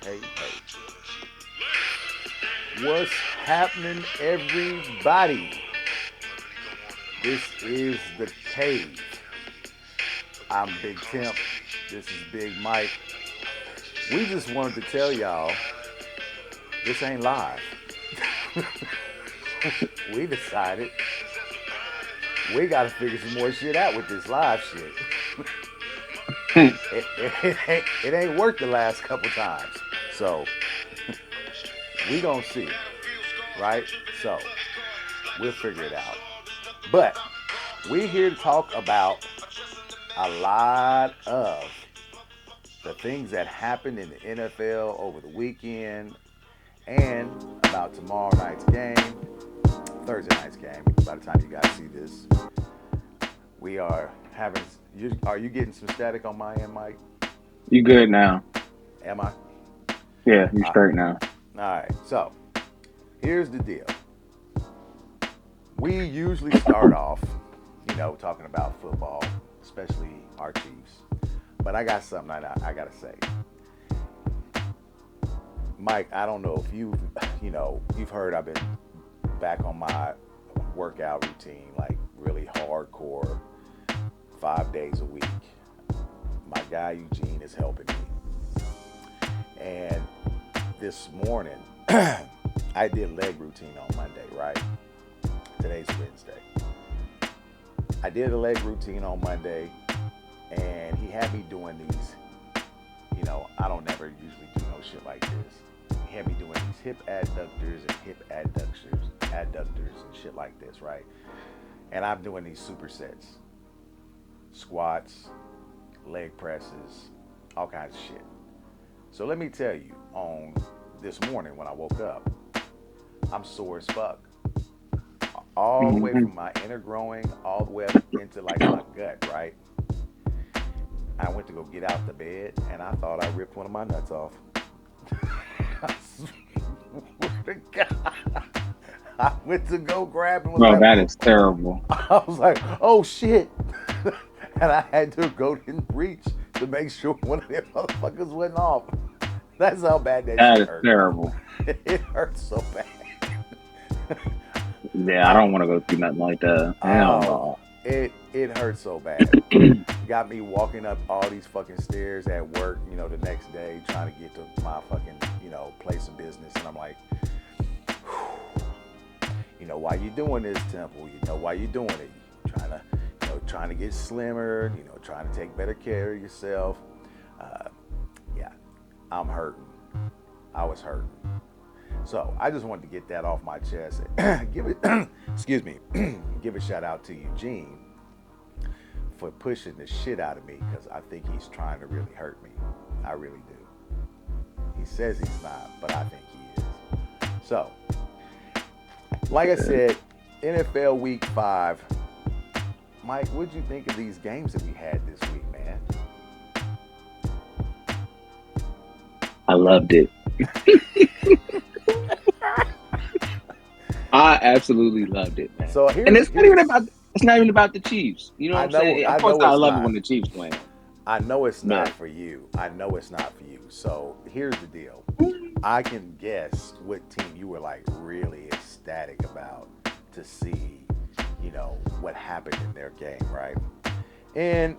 Hey. What's happening, everybody? This is the cave. I'm Big Temp. This is Big Mike. We just wanted to tell y'all this ain't live. We decided we got to figure some more shit out with this live shit. It ain't worked the last couple times. So we gonna see, right? So we'll figure it out. But we're here to talk about a lot of the things that happened in the NFL over the weekend and about tomorrow night's game, Thursday night's game. By the time you guys see this, we are having. Are you getting some static on my end, Mike? You good now? Am I? Yeah, you All straight now. right. So here's the deal. We usually start off, talking about football, especially our Chiefs. But I got something I gotta say. Mike, I don't know if you've heard I've been back on my workout routine, like really hardcore, 5 days a week. My guy Eugene is helping me. And this morning, I did leg routine on Monday, right? Today's Wednesday. I did a leg routine on Monday, and he had me doing these. I don't never usually do no shit like this. He had me doing these hip adductors and hip adductors and shit like this, right? And I'm doing these supersets, squats, leg presses, all kinds of shit. So let me tell you, on this morning when I woke up, I'm sore as fuck. All the way Hmm. from my inner groin all the way up into like my gut, right? I went to go get out the bed and I thought I ripped one of my nuts off. I swear to God. I went to go grab and was No, like, that is terrible. I was like, oh shit. And I had to go and reach to make sure one of them motherfuckers went off. That's how bad that That shit is hurt. terrible. It hurt so bad. Yeah, I I, don't want to go through nothing like that. Hell oh, no. it hurt so bad. Got me walking up all these fucking stairs at work, the next day, trying to get to my fucking, place of business. And I'm like, you know why you doing this, Temple? You know why you doing it? You trying to get slimmer, trying to take better care of yourself. Uh, yeah, I'm hurting. I was hurting. So I just wanted to get that off my chest. Give it, excuse me, give a shout out to Eugene for pushing the shit out of me because I think he's trying to really hurt me. I really do. He says he's not, but I think he is. So, like I said, NFL Week 5. Mike, what'd you think of these games that we had this week, man? I loved it. I absolutely loved it, man. So And here's here's it's not even about the Chiefs. You know what I I'm know saying? I Of course know I it's love it not. when the Chiefs win. I know it's not But for you. I know it's not for you. So here's the deal. I can guess what team you were like really ecstatic about to see, what happened in their game, right? And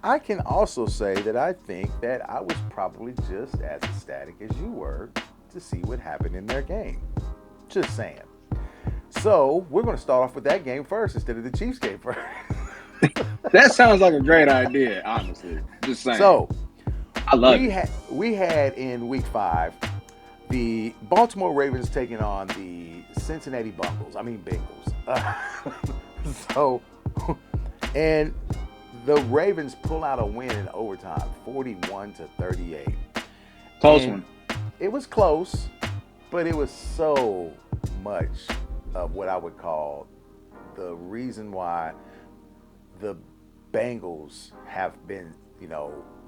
I can also say that I think that I was probably just as ecstatic as you were to see what happened in their game. Just saying. So we're going to start off with that game first instead of the Chiefs game first. that sounds like a great idea, honestly. Just saying. So I love it. we had in week 5 the Baltimore Ravens taking on the Cincinnati Bengals. I mean Bengals. So, and the Ravens pull out a win in overtime, 41-38, Close and one. it was close, but it was so much of what I would call the reason why the Bengals have been,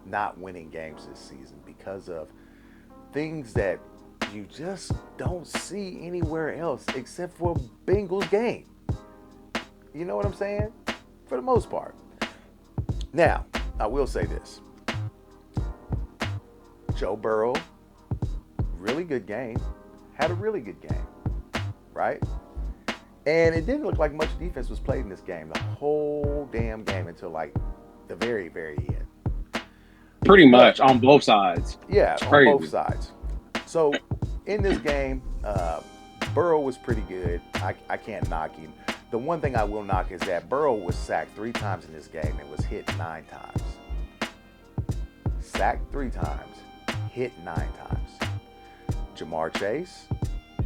not winning games this season because of things that you just don't see anywhere else except for a Bengals game. You know what I'm saying? For the most part. Now, I will say this. Joe Burrow really good game, had a really good game, right? And it didn't look like much defense was played in this game, the whole damn game until like the very, very end. Pretty But much on both sides. yeah, It's on both crazy. sides. So in this game, Burrow was pretty good. I can't knock him. The one thing I will knock is that Burrow was sacked 3 times in this game and was hit 9 times. Sacked 3 times, hit 9 times. Jamar Chase,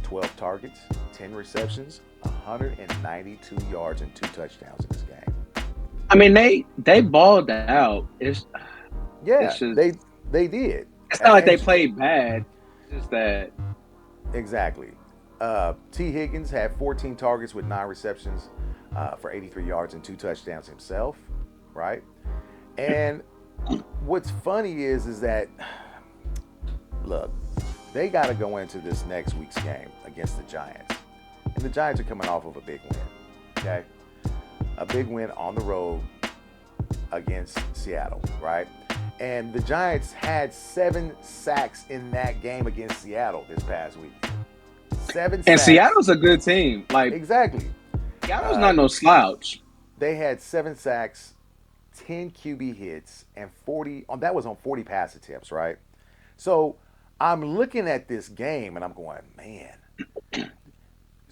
12 targets, 10 receptions, 192 yards and 2 touchdowns in this game. I mean, they balled out. Yeah, It's just they did. it's not like they played bad. It's just that Exactly. T. Higgins had 14 targets with 9 receptions for 83 yards and 2 touchdowns himself, right? And what's funny is that look, they got to go into this next week's game against the Giants, and the Giants are coming off of a big win. Okay, a big win on the road against Seattle, right? And the Giants had 7 sacks in that game against Seattle this past week. 7 and sacks. Seattle's a good team. Like Exactly. Seattle's not no slouch. They had 7 sacks, 10 QB hits, and 40. That was on 40 pass attempts, right? So I'm looking at this game and I'm going, man.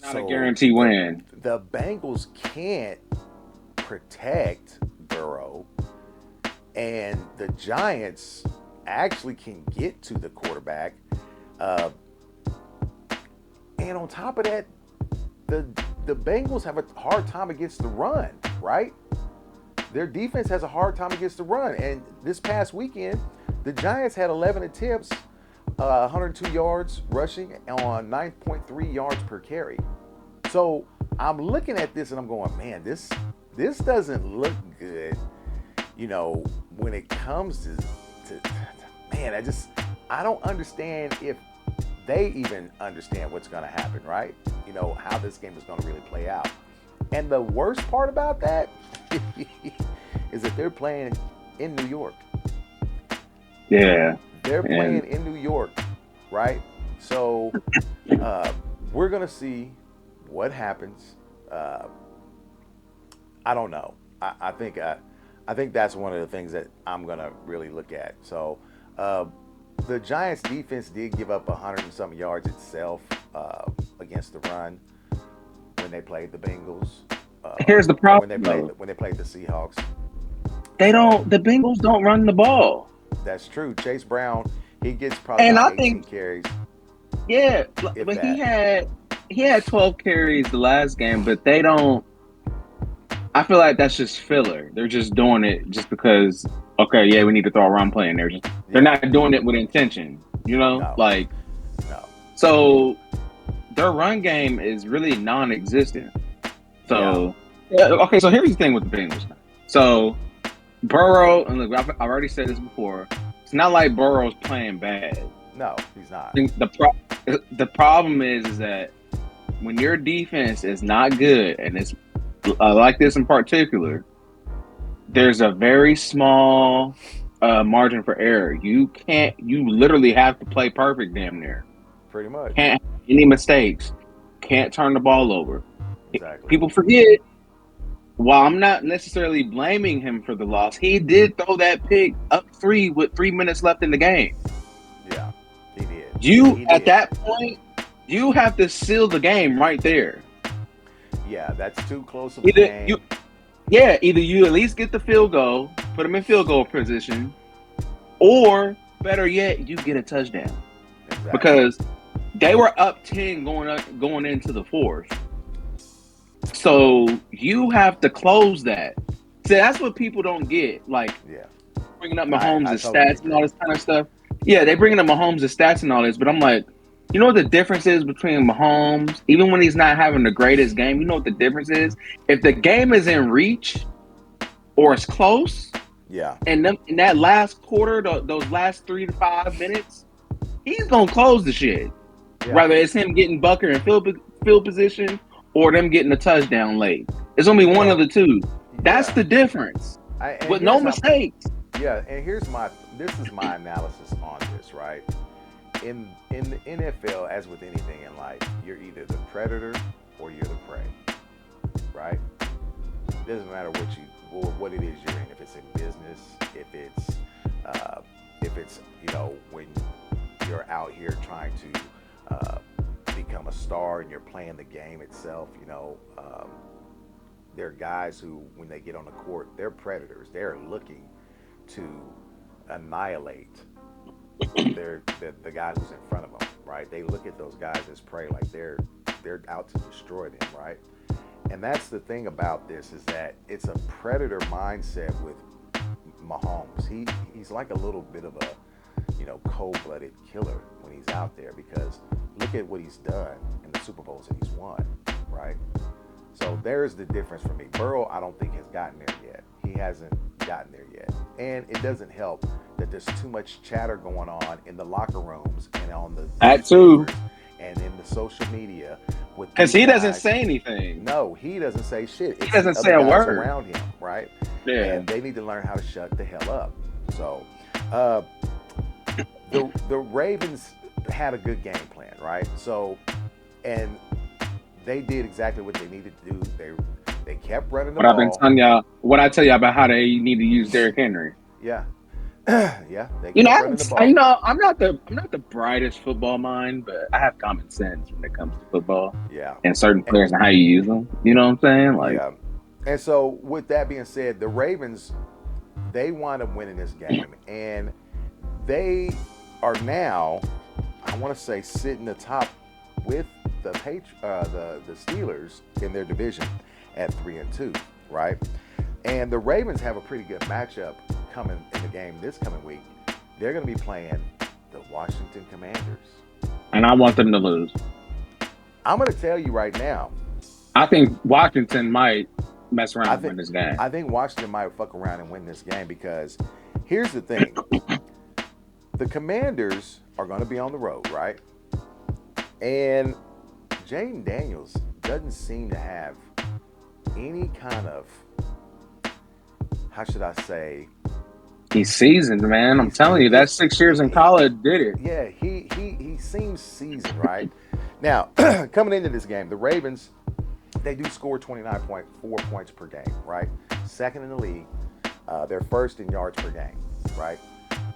Not a guarantee win. The Bengals can't protect Burrow, and the Giants actually can get to the quarterback. And on top of that, the Bengals have a hard time against the run, right? Their defense has a hard time against the run. And this past weekend, the Giants had 11 attempts, 102 yards rushing on 9.3 yards per carry. So I'm looking at this and I'm going, man, this doesn't look good, when it comes to man, I don't understand if they even understand what's going to happen, right? How this game is going to really play out. And the worst part about that is that they're playing in New York. Yeah. They're playing in New York, right? So we're going to see what happens. I don't know. I think that's one of the things that I'm going to really look at. So the Giants defense did give up 100 and some yards itself against the run when they played the Bengals. Here's the problem. When they played the Seahawks. The Bengals don't run the ball. That's true. Chase Brown, he gets probably 18 carries. Yeah, but he had 12 carries the last game, but they don't. I feel like that's just filler. They're just doing it just because. Okay, yeah, we need to throw a run play in there. They're not doing it with intention, No. No. So their run game is really non-existent. So okay, so here's the thing with the Bengals. So Burrow, and look, I've already said this before. It's not like Burrow's playing bad. No, he's not. The problem is that when your defense is not good, and it's like this in particular, there's a very small margin for error. You literally have to play perfect damn near. Pretty much. Can't have any mistakes. Can't turn the ball over. Exactly. People forget, while I'm not necessarily blaming him for the loss, he did throw that pick up 3 with 3 minutes left in the game. Yeah, he did. At that point, you have to seal the game right there. Yeah, that's too close of a game. Either you at least get the field goal, put them in field goal position, or better yet, you get a touchdown. Exactly. Because they were up 10 going into the 4th. So you have to close that. See, that's what people don't get. Like, bringing up Mahomes' stats and all this kind of stuff. Yeah, they bringing up Mahomes' stats and all this, but I'm like, you know what the difference is between Mahomes, even when he's not having the greatest game? You know what the difference is? If the game is in reach or it's close, and in that last quarter, those last 3 to 5 minutes, he's gonna close the shit. Yeah. Whether it's him getting Bucker in field position or them getting a touchdown late, it's gonna be one of the two. That's the difference. With no mistakes. And this is my analysis on this, right? in the NFL, as with anything in life, you're either the predator or you're the prey, right? It doesn't matter what it is you're in. If it's in business, if it's when you're out here trying to become a star and you're playing the game itself. There are guys who, when they get on the court, they're predators. They're looking to annihilate the guy who's in front of them, right? They look at those guys as prey, like they're out to destroy them, right? And that's the thing about this, is that it's a predator mindset with Mahomes. He's like a little bit of a cold-blooded killer when he's out there, because look at what he's done in the Super Bowls that he's won, right? So there's the difference for me. Burrow, I don't think has gotten there yet. He hasn't gotten there yet. And it doesn't help that there's too much chatter going on in the locker rooms and on the that too, and in the social media, because he doesn't say anything. No, he doesn't say shit. He doesn't say a word around him, right? Yeah. And they need to learn how to shut the hell up. So, the Ravens had a good game plan, right? So, and they did exactly what they needed to do. They kept running the ball. I've been telling y'all, what I tell you about how they need to use Derrick Henry. Yeah. Yeah. They kept running the ball. I'm not the brightest football mind, but I have common sense when it comes to football. Yeah. And certain players and how you use them. You know what I'm saying? Like, yeah. And so, with that being said, the Ravens, they wound up winning this game, and they are now, I want to say, sitting atop with the Steelers in their division at 3-2, right? And the Ravens have a pretty good matchup coming in the game this coming week. They're going to be playing the Washington Commanders, and I want them to lose. I'm going to tell you right now, I think Washington might mess around and win this game. I think Washington might fuck around and win this game, because here's the thing. The Commanders are going to be on the road, right? And Jaden Daniels doesn't seem to have any kind of, how should I say? He's seasoned, man. I'm telling you, that 6 years in college did it. Yeah, he seems seasoned, right? Now, coming into this game, the Ravens, they do score 29.4 points per game, right? Second in the league. They're first in yards per game, right?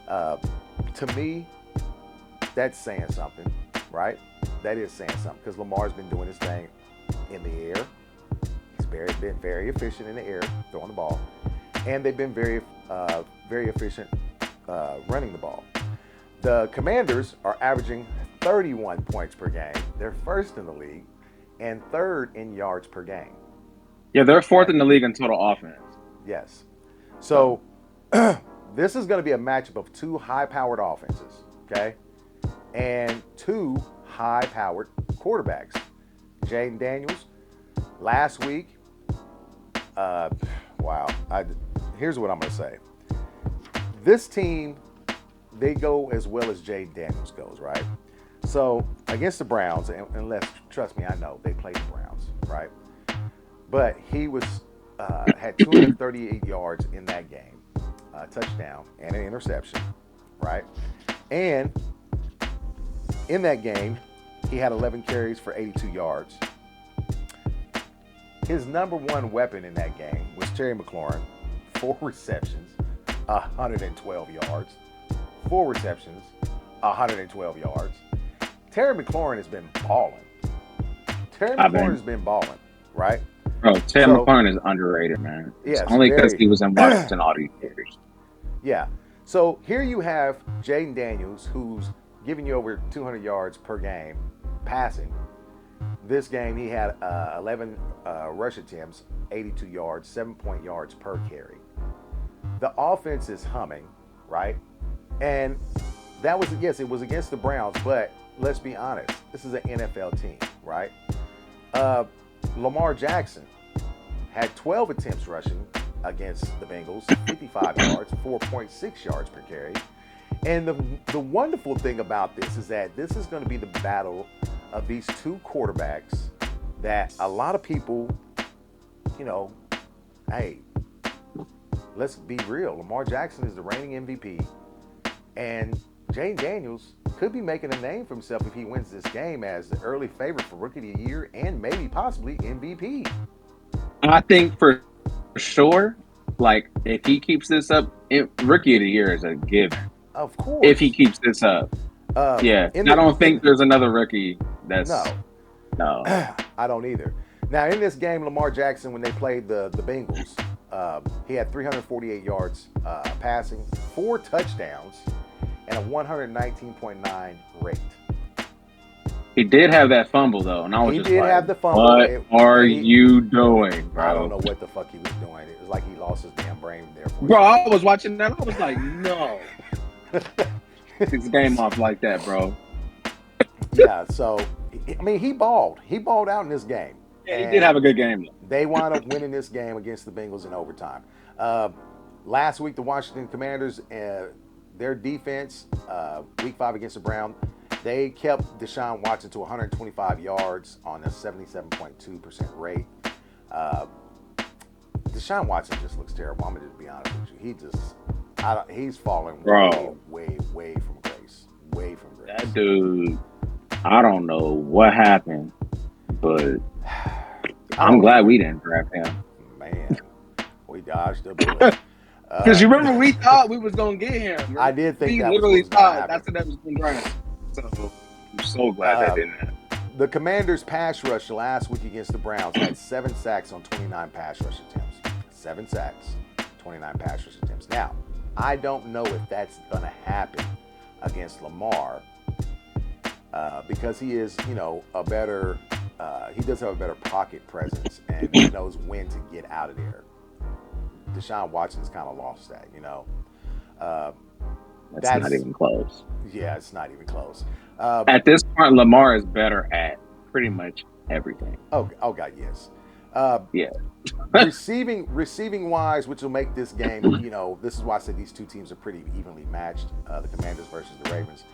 To me, that's saying something, right? That is saying something, because Lamar's been doing his thing in the air. He's been very efficient in the air, throwing the ball. And they've been very efficient running the ball. The Commanders are averaging 31 points per game. They're first in the league and third in yards per game. Yeah, they're fourth in the league in total offense. Yes. So this is going to be a matchup of two high-powered offenses, okay? And two high-powered quarterbacks. Jaden Daniels, last week, wow. Here's what I'm going to say. This team, they go as well as Jaden Daniels goes, right? So against the Browns, unless, trust me, I know they played the Browns, right? But he had 238 yards in that game, a touchdown and an interception, right? And in that game, he had 11 carries for 82 yards. His number one weapon in that game was Terry McLaurin, 4 receptions, 112 yards. 4 receptions, 112 yards. Terry McLaurin has been balling. Right? Bro, Terry McLaurin is underrated, man. Yes, only because he was in Washington all these years. Yeah. So here you have Jaden Daniels, who's giving you over 200 yards per game passing. This game, he had 11 rush attempts, 82 yards, 7 yards per carry. The offense is humming, right? And that was, yes, it was against the Browns, but let's be honest, this is an NFL team, right? Lamar Jackson had 12 attempts rushing against the Bengals, 55 yards, 4.6 yards per carry. And the wonderful thing about this is that this is going to be the battle of these two quarterbacks that a lot of people, hey, let's be real. Lamar Jackson is the reigning MVP, and Jaden Daniels could be making a name for himself if he wins this game as the early favorite for Rookie of the Year and maybe possibly MVP. I think for sure, like if he keeps this up, Rookie of the Year is a given. Of course, if he keeps this up, yeah. I don't think there's another rookie that's no. I don't either. Now in this game, Lamar Jackson, when they played the Bengals, he had 348 yards passing, 4 touchdowns, and a 119.9 rate. He did have that fumble though, and I was just like, have the fumble. What are you doing, bro? I don't know what the fuck he was doing. It was like he lost his damn brain there. Bro, I was watching that. I was like, no. His game off like that, bro. Yeah, so I mean, he balled. He balled out in this game. Yeah, he did have a good game though. They wound up winning this game against the Bengals in overtime. Last week, the Washington Commanders, their defense, week 5 against the Browns, they kept Deshaun Watson to 125 yards on a 77.2% rate. Deshaun Watson just looks terrible. I'm going to be honest with you. He's falling way from grace. Way from grace. That dude, I don't know what happened, but I'm glad we didn't draft him. Man, we dodged a bullet. Because you remember we thought we was going to get him. Right? I did think that literally was thought that's what that was going to draft. So I'm so glad that didn't happen. The Commanders' pass rush last week against the Browns had 7 sacks on 29 pass rush attempts. 7 sacks, 29 pass rush attempts. Now, I don't know if that's going to happen against Lamar because he is, a better, he does have a better pocket presence and he knows when to get out of there. Deshaun Watson's kind of lost that, That's not even close. Yeah, it's not even close. At this point, Lamar is better at pretty much everything. Oh God, yes. Yeah. receiving wise, which will make this game, this is why I said these two teams are pretty evenly matched, the Commanders versus the Ravens.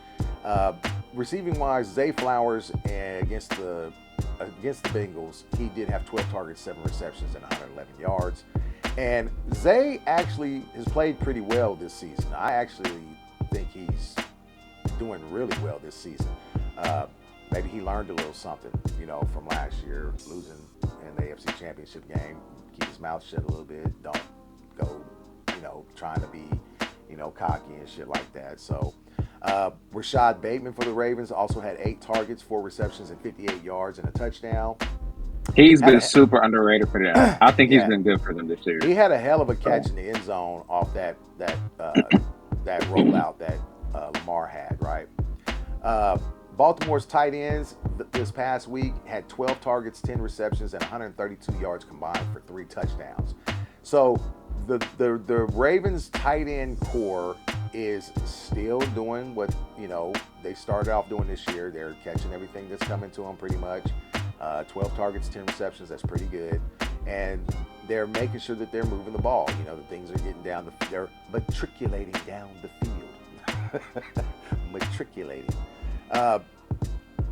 Receiving wise, Zay Flowers against the Bengals, he did have 12 targets, 7 receptions, and 111 yards. And Zay actually has played pretty well this season. I actually think he's doing really well this season. Maybe he learned a little something, from last year, losing in the AFC Championship game. Keep his mouth shut a little bit. Don't go, trying to be, cocky and shit like that. So, Rashad Bateman for the Ravens also had 8 targets, 4 receptions, and 58 yards and a touchdown. He's been super underrated for them. I think he's been good for them this year. He had a hell of a catch in the end zone off that rollout that Lamar had, right? Baltimore's tight ends this past week had 12 targets, 10 receptions, and 132 yards combined for 3 touchdowns. So the Ravens tight end core is still doing what they started off doing this year. They're catching everything that's coming to them pretty much. 12 targets, 10 receptions, that's pretty good. And they're making sure that they're moving the ball. The things are getting they're matriculating down the field. Matriculating. And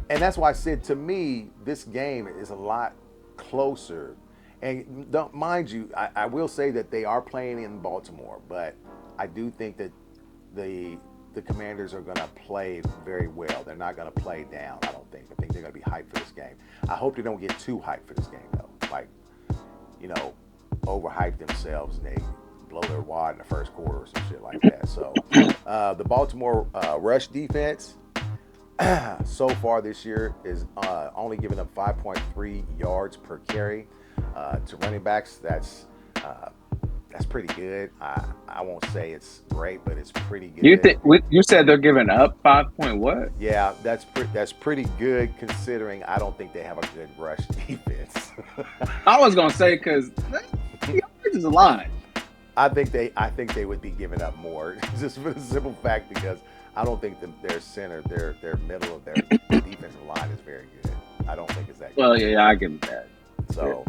that's why I said, to me, this game is a lot closer. And mind you, I will say that they are playing in Baltimore, but I do think that the Commanders are going to play very well. They're not going to play down, I don't think. I think they're going to be hyped for this game. I hope they don't get too hyped for this game, though. Like, overhype themselves and they blow their wad in the first quarter or some shit like that. So, the Baltimore rush defense so far this year is only giving up 5.3 yards per carry to running backs. That's pretty good. I won't say it's great, but it's pretty good. You said they're giving up 5 point what? Yeah, that's pretty good considering I don't think they have a good rush defense. I was gonna say because is a line. I think they would be giving up more just for the simple fact because I don't think their center, their middle of their defensive line is very good. I don't think it's that good. Well, yeah, I give them that. So.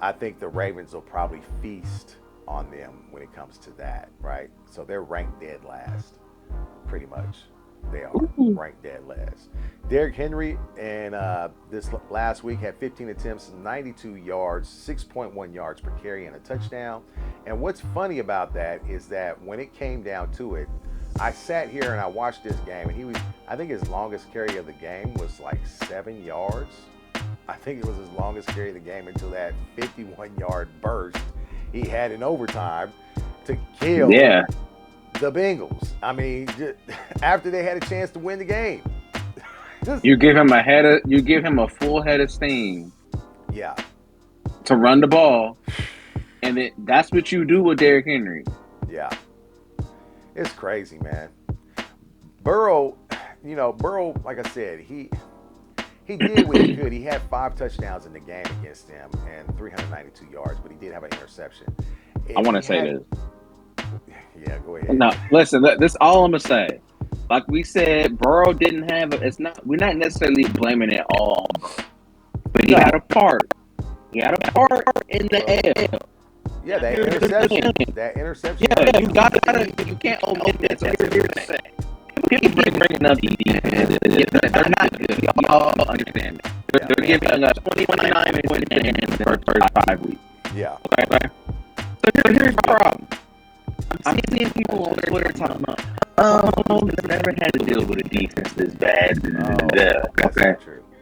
I think the Ravens will probably feast on them when it comes to that, right? So they're ranked dead last, pretty much. They are ranked dead last. Derrick Henry and this last week had 15 attempts, 92 yards, 6.1 yards per carry, and a touchdown. And what's funny about that is that when it came down to it, I sat here and I watched this game, and I think his longest carry of the game was like 7 yards. I think it was his longest carry of the game until that 51-yard burst he had in overtime to kill the Bengals. I mean, after they had a chance to win the game. You give him a full head of steam. Yeah. To run the ball, and that's what you do with Derrick Henry. Yeah. It's crazy, man. Burrow, like I said, he did what he could. He had 5 touchdowns in the game against them and 392 yards, but he did have an interception. I want to say this. Yeah, go ahead. No, listen, this is all I'm going to say. Like we said, Burrow didn't have we're not necessarily blaming it all on Burrow, but he had a part. He had a part in the L. Yeah, that interception. Yeah, you can't omit this. That's what you're saying. People bringing up these defenses. They're not good. Y'all understand it. They're giving us 29 points in the first 5 weeks. Yeah. Okay. So here's the problem. I'm seeing people on Twitter talking about, they've never had to deal with a defense this bad. Okay.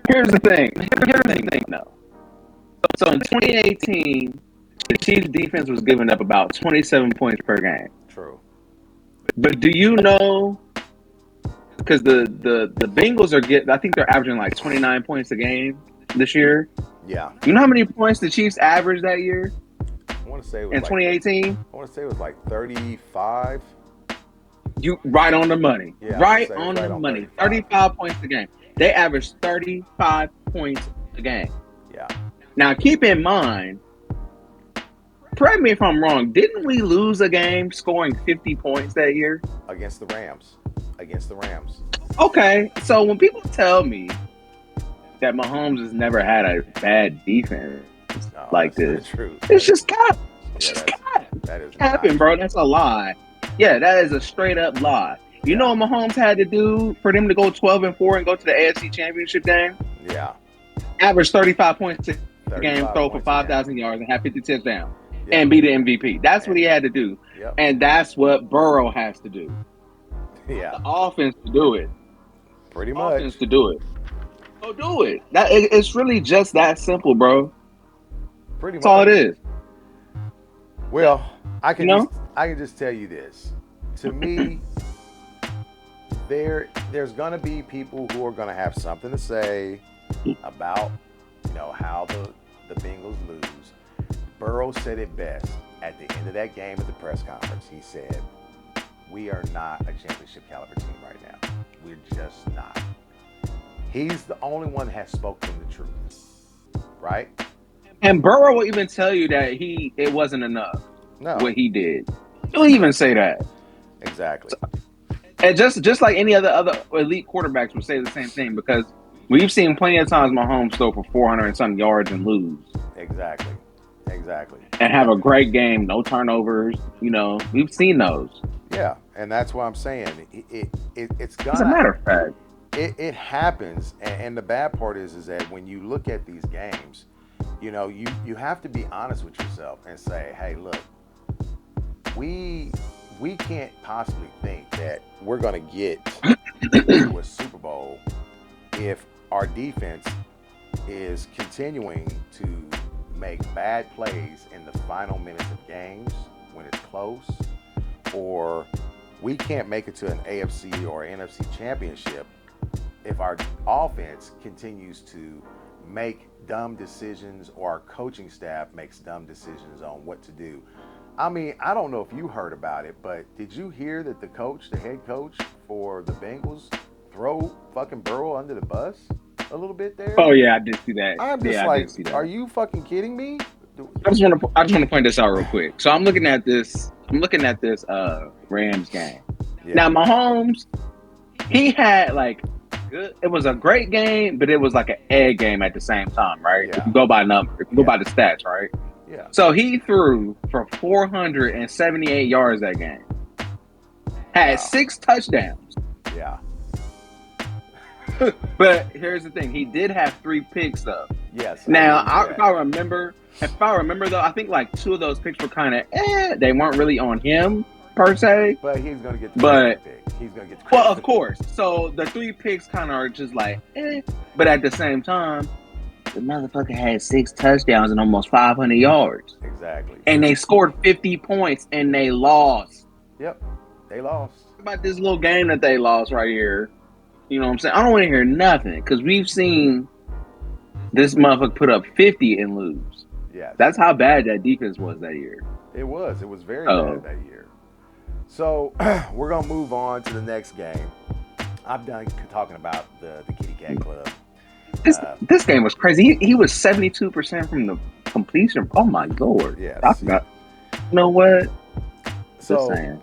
Here's the thing. No. So in 2018, the Chiefs defense was giving up about 27 points per game. True. But do you know, because the Bengals I think they're averaging like 29 points a game this year. Yeah. You know how many points the Chiefs averaged that year? I want to say it was in 2018. I want to say it was like 35. You right on the money. Yeah, right on the money. 35 points a game. They averaged 35 points a game. Yeah. Now keep in mind, correct me if I'm wrong, didn't we lose a game scoring 50 points that year? Against the Rams. Okay, so when people tell me that Mahomes has never had a bad defense like this, it's just cap. That is capping, bro. That's a lie. Yeah, that is a straight up lie. You know what Mahomes had to do for them to go 12-4 and go to the AFC Championship game? Yeah. Average 35 points a game, throw for 5,000 yards, and have 50 touchdowns, and be the MVP. That's what he had to do. Yep. And that's what Burrow has to do. Yeah. The offense to do it. Pretty much. Offense to do it. So do it. It's really just that simple, bro. Pretty much. That's all it is. Well, I can just tell you this. To me, there's gonna be people who are gonna have something to say about how the Bengals lose. Burrow said it best at the end of that game at the press conference. He said, "We are not a championship caliber team right now. We're just not." He's the only one that has spoken the truth, right? And Burrow will even tell you that it wasn't enough. No. What he did. He'll even say that. Exactly. And just like any other elite quarterbacks would say the same thing, because we've seen plenty of times Mahomes throw for 400 and some yards and lose. Exactly. And have a great game, no turnovers. We've seen those. Yeah, and that's what I'm saying. It's gonna. As a matter of fact, it happens, and the bad part is that when you look at these games, you have to be honest with yourself and say, hey, look, we can't possibly think that we're going to get to a Super Bowl if our defense is continuing to make bad plays in the final minutes of games when it's close, or we can't make it to an AFC or NFC championship if our offense continues to make dumb decisions or our coaching staff makes dumb decisions on what to do. I mean, I don't know if you heard about it, but did you hear that the head coach for the Bengals throw fucking Burrow under the bus a little bit there? Oh yeah, I did see that. I'm just are you fucking kidding me? I just want to point this out real quick. So I'm looking at this Rams game. Yeah. Now Mahomes, he had it was a great game, but it was like an egg game at the same time, right? Yeah. If you go by number, if you go by the stats, right? Yeah. So he threw for 478 yards that game. Had 6 touchdowns. Yeah. But here's the thing: he did have 3 picks, though. Yes. Now, if I remember, though, I think 2 of those picks were kind of they weren't really on him. per se. But he's going to get the but pick. He's going to get the well, of course. So the 3 picks kind of are just like, but at the same time, the motherfucker had 6 touchdowns and almost 500 yards. Exactly. And they scored 50 points and they lost. Yep, they lost. About this little game that they lost right here. You know what I'm saying? I don't want to hear nothing because we've seen this motherfucker put up 50 and lose. Yes. That's how bad that defense was that year. It was. It was very bad that year. So we're going to move on to the next game. I'm done talking about the Kitty Cat Club. This game was crazy. He was 72% from the completion. Oh, my Lord. Yes. You know what? So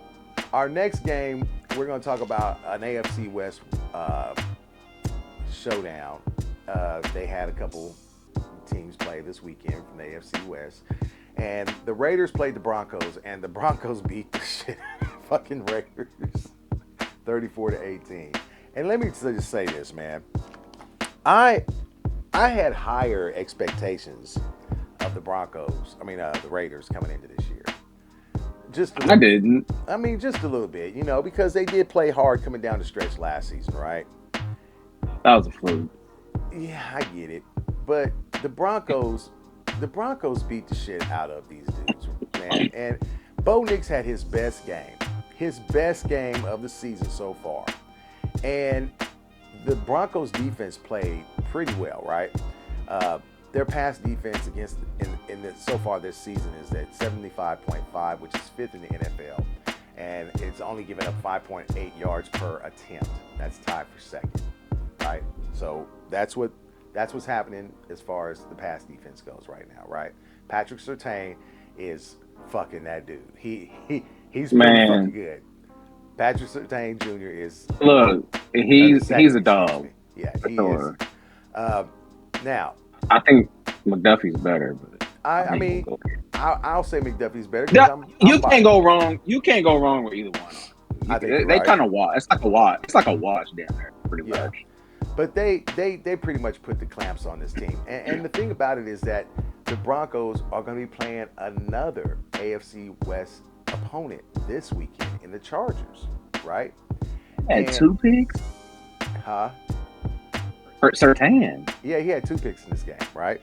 our next game, we're going to talk about an AFC West showdown. They had a couple teams play this weekend from the AFC West. And the Raiders played the Broncos, and the Broncos beat the shit out of the fucking Raiders 34-18. And let me just say this, man. I had higher expectations of the Broncos. The Raiders coming into this year. I didn't. Just a little bit, because they did play hard coming down the stretch last season, right? That was a fluke. Yeah, I get it. But the Broncos beat the shit out of these dudes, man. And Bo Nix had his best game of the season so far. And the Broncos defense played pretty well, right? Their pass defense so far this season is at 75.5, which is 5th in the NFL. And it's only given up 5.8 yards per attempt. That's tied for 2nd, right? So that's what's happening as far as the pass defense goes right now, right? Patrick Surtain is fucking that dude. He's pretty fucking good. Patrick Surtain Jr. is he's a dog. Yeah, he is. Now, I think McDuffie's better, but I'll say McDuffie's better. You can't go wrong. You can't go wrong with either one. I think they kind of watch. It's like a watch. It's like a watch down there, pretty much. But they pretty much put the clamps on this team. And the thing about it is that the Broncos are going to be playing another AFC West opponent this weekend in the Chargers, right? Had 2 picks? Huh? Surtain. Yeah, he had 2 picks in this game, right?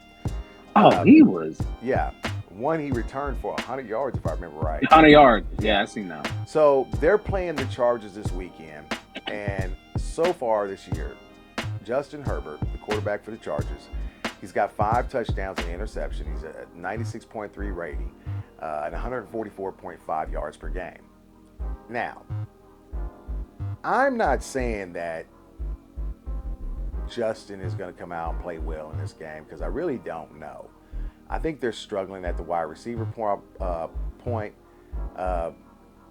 Oh, he was. Yeah. One he returned for 100 yards, if I remember right. 100 yards. Yeah, I see now. So they're playing the Chargers this weekend. And so far this year, Justin Herbert, the quarterback for the Chargers, he's got 5 touchdowns and an interception. He's at 96.3 rating and 144.5 yards per game. Now, I'm not saying that Justin is going to come out and play well in this game because I really don't know. I think they're struggling at the wide receiver point,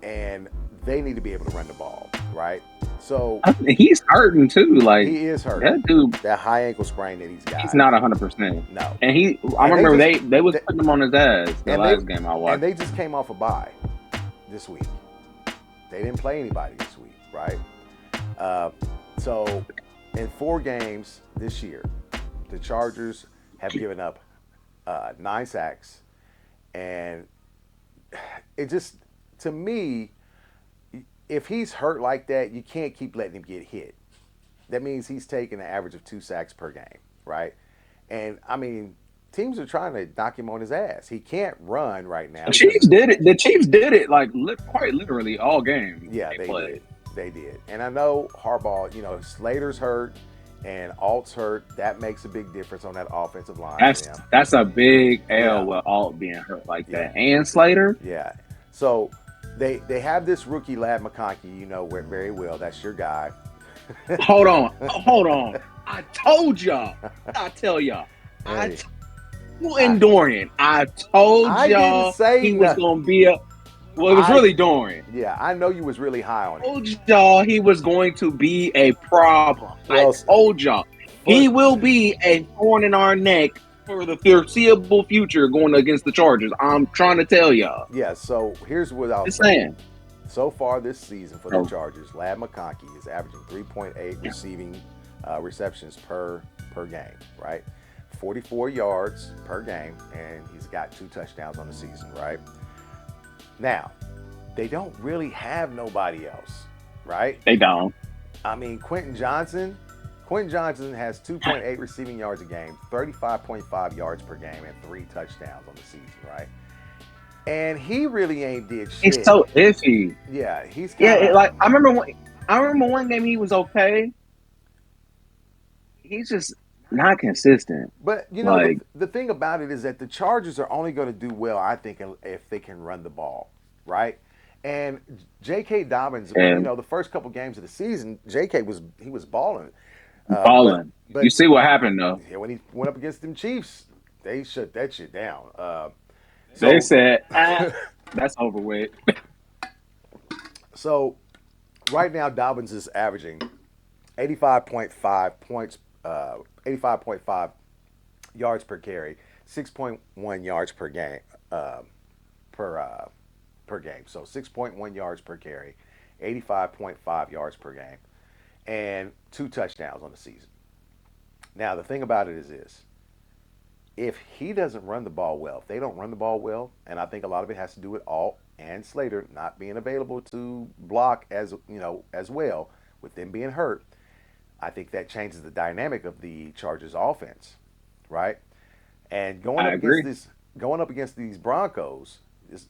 and they need to be able to run the ball, right? So he's hurting too. Like he is hurting. That dude, that high ankle sprain that he's got. He's not 100%. No. And I remember they was putting him on his ass the last game I watched. And they just came off a bye this week. They didn't play anybody this week, right? So in 4 games this year, the Chargers have given up 9 sacks, and it just, to me, if he's hurt like that, you can't keep letting him get hit. That means he's taking an average of 2 sacks per game, right? And teams are trying to knock him on his ass. He can't run right now. The Chiefs did it. The Chiefs did it like quite literally all game. Yeah, they did. They did. And I know Harbaugh, Slater's hurt and Alt's hurt. That makes a big difference on that offensive line. That's a big L with Alt being hurt like that. And Slater. Yeah. So they have this rookie Lad McConkey, very well. That's your guy. Hold on. I told y'all. I tell y'all. Hey. And Dorian, I told y'all he was going to be a. Well, it was really Dorian. Yeah, I know you was really high on it. I told y'all he was going to be a problem. I told y'all he will be a thorn in our neck for the foreseeable future going against the Chargers. I'm trying to tell y'all. Yeah, so here's what I'll say. So far this season for the Chargers, Lad McConkey is averaging 3.8 receiving receptions per game, right? 44 yards per game, and he's got 2 touchdowns on the season, right? Now, they don't really have nobody else, right? They don't. I mean, Quentin Johnson has 2.8 receiving yards a game, 35.5 yards per game, and 3 touchdowns on the season, right? And he really ain't did He's shit. so iffy. Yeah, he's Yeah, kind of. like I remember one game he was okay. He's just not consistent. But you know Like, the thing about it is that the Chargers are only going to do well, I think, if they can run the ball, right? And J.K. Dobbins, and the first couple games of the season, J.K. was balling, but balling. You but see what happened though. yeah, when he went up against them Chiefs, they shut that shit down. They So said, that's over with. so right now Dobbins is averaging 85.5 points, 85.5 yards per carry, 6.1 yards per game, per per game. So 6.1 yards per carry, 85.5 yards per game, and 2 touchdowns on the season. Now the thing about it is this: if he doesn't run the ball well, if they don't run the ball well, and I think a lot of it has to do with Alt and Slater not being available to block as well, with them being hurt. I think that changes the dynamic of the Chargers offense, right? And I agree. going up against these Broncos,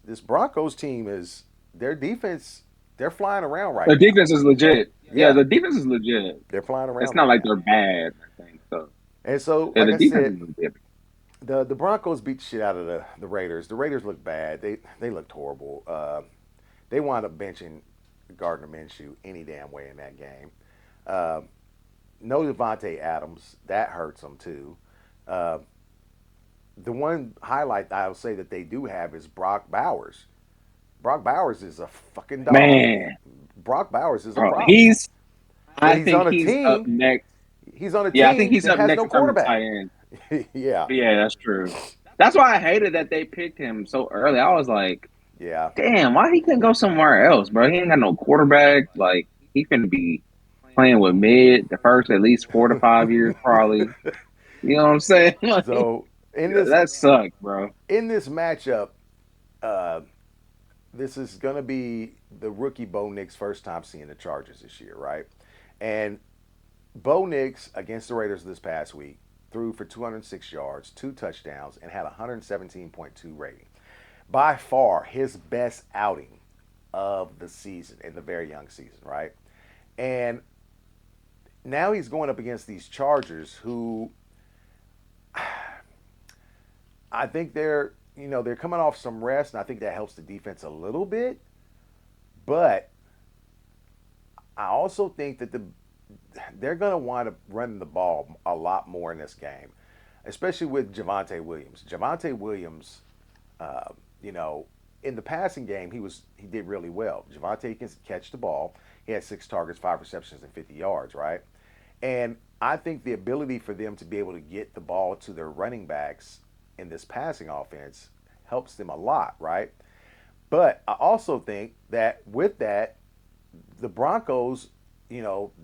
this Broncos team is their defense. They're flying around The right now. defense is legit. Yeah, Yeah, the defense is legit. they're flying It's around not right like now. they're bad. I think so. And so, Yeah, like the I defense said, is legit. the Broncos beat the shit out of the Raiders. The Raiders look bad. They looked horrible. They wound up benching Gardner Minshew any damn way in that game. Uh, no Devontae Adams. That hurts them too. Uh, the one highlight I'll say that they do have is Brock Bowers. Brock Bowers is a fucking dog. Man, Brock Bowers is a bro, problem. But I think he's up next. He's on a Yeah, I think team he's that up has next no in terms of quarterback. tight end. Yeah. Yeah, that's true. That's why I hated that they picked him so early. I was like, Yeah. damn, why he couldn't go somewhere else, bro? He ain't got no quarterback. Like, he finna be playing with mid the first at least 4 to 5 years, probably. You know what I'm saying? Like, So in this that sucked, bro. in this matchup, uh, this is gonna be the rookie Bo Nix first time seeing the Chargers this year, right? And Bo Nix against the Raiders this past week threw for 206 yards, 2 touchdowns, and had a 117.2 rating. By far his best outing of the season in the very young season, right? And now he's going up against these Chargers who I think they're coming off some rest, and I think that helps the defense a little bit. But I also think that they're going to wind up running the ball a lot more in this game, especially with Javonte Williams. Javonte Williams, uh, you know, in the passing game, he did really well. Javonte can catch the ball. He had 6 targets, 5 receptions, and 50 yards, right? And I think the ability for them to be able to get the ball to their running backs in this passing offense helps them a lot, right? But I also think that with that, the Broncos,